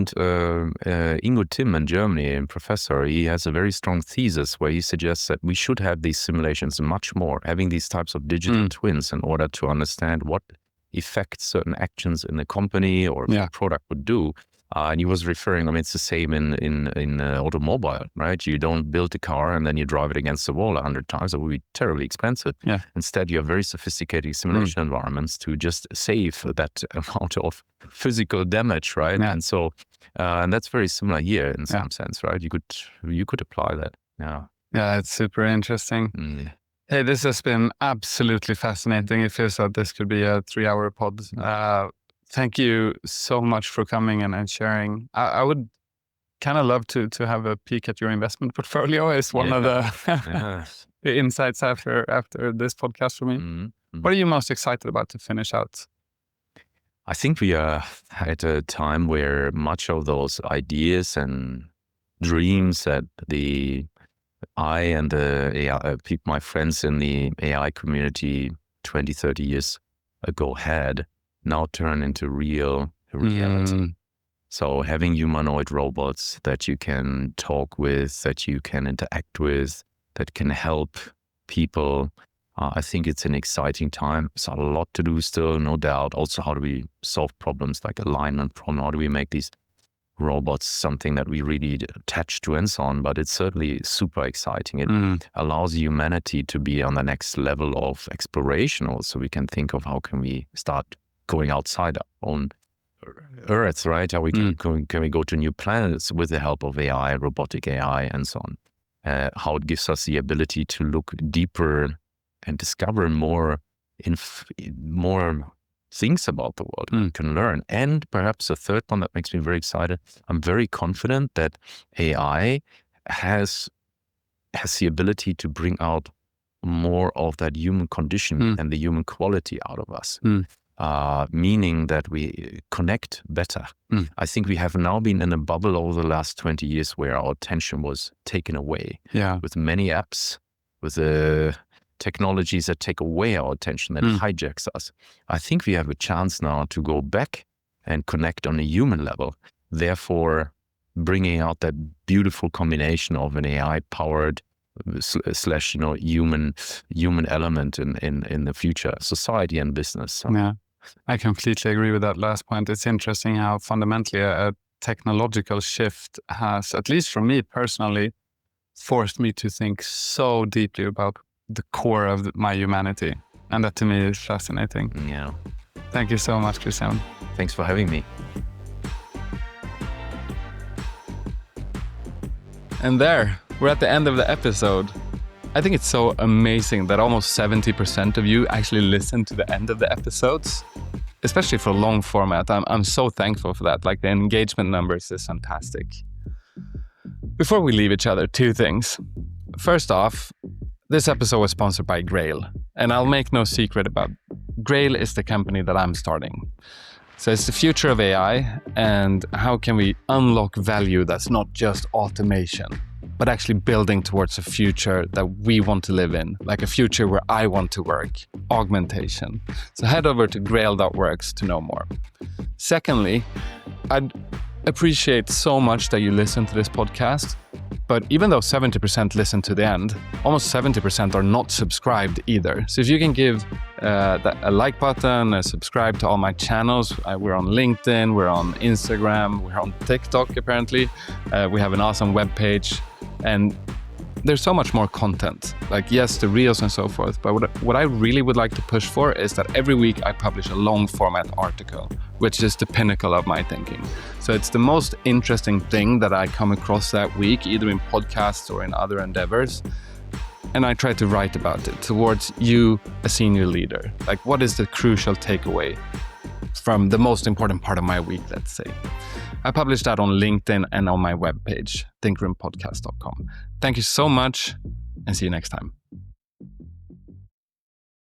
Ingo Timm in Germany, a professor, he has a very strong thesis where he suggests that we should have these simulations much more, having these types of digital twins in order to understand what effects certain actions in a company or a product would do. And he was referring, I mean, it's the same in automobile, right? You don't build a car and then you drive it against the wall 100 times. It would be terribly expensive. Instead, you have very sophisticated simulation environments to just save that amount of physical damage, right? And so, and that's very similar here in some sense, right? You could apply that. Yeah, it's super interesting. Hey, this has been absolutely fascinating. It feels like this could be a 3-hour pod. Thank you so much for coming and sharing. I would kind of love to have a peek at your investment portfolio. It's one of the insights after this podcast for me. What are you most excited about to finish out? I think we are at a time where much of those ideas and dreams that I and the AI, my friends in the AI community 20, 30 years ago had, now turn into reality. So having humanoid robots that you can talk with, that you can interact with, that can help people, I think it's an exciting time. There's a lot to do still, no doubt. Also, how do we solve problems like alignment problem? How do we make these robots something that we really attach to and so on, but it's certainly super exciting. It allows humanity to be on the next level of exploration. Also, we can think of how can we start going outside our own Earth, right? How we can we go to new planets with the help of AI, robotic AI, and so on. How it gives us the ability to look deeper and discover more things about the world we can learn. And perhaps a third one that makes me very excited, I'm very confident that AI has the ability to bring out more of that human condition and the human quality out of us. Meaning that we connect better. I think we have now been in a bubble over the last 20 years where our attention was taken away with many apps, with the technologies that take away our attention, that hijacks us. I think we have a chance now to go back and connect on a human level, therefore bringing out that beautiful combination of an AI-powered / human element in the future society and business. So. Yeah, I completely agree with that last point. It's interesting how fundamentally a technological shift has, at least for me personally, forced me to think so deeply about the core of my humanity. And that to me is fascinating. Yeah. Thank you so much, Christian. Thanks for having me. And there, we're at the end of the episode. I think it's so amazing that almost 70% of you actually listen to the end of the episodes, especially for long format. I'm so thankful for that. Like, the engagement numbers is fantastic. Before we leave each other, 2 things. First off, this episode was sponsored by Grail, and I'll make no secret about Grail is the company that I'm starting. So it's the future of AI, and how can we unlock value that's not just automation, but actually building towards a future that we want to live in, like a future where I want to work, augmentation. So head over to grail.works to know more. Secondly, I'd appreciate so much that you listen to this podcast. But even though 70% listen to the end, almost 70% are not subscribed either. So if you can give a like button, a subscribe to all my channels. We're on LinkedIn, we're on Instagram, we're on TikTok apparently. We have an awesome webpage, and there's so much more content. Like, yes, the reels and so forth, but what I really would like to push for is that every week I publish a long format article, which is the pinnacle of my thinking. So it's the most interesting thing that I come across that week, either in podcasts or in other endeavors. And I try to write about it towards you, a senior leader. Like, what is the crucial takeaway from the most important part of my week, let's say. I publish that on LinkedIn and on my webpage, thinkroompodcast.com. Thank you so much, and see you next time.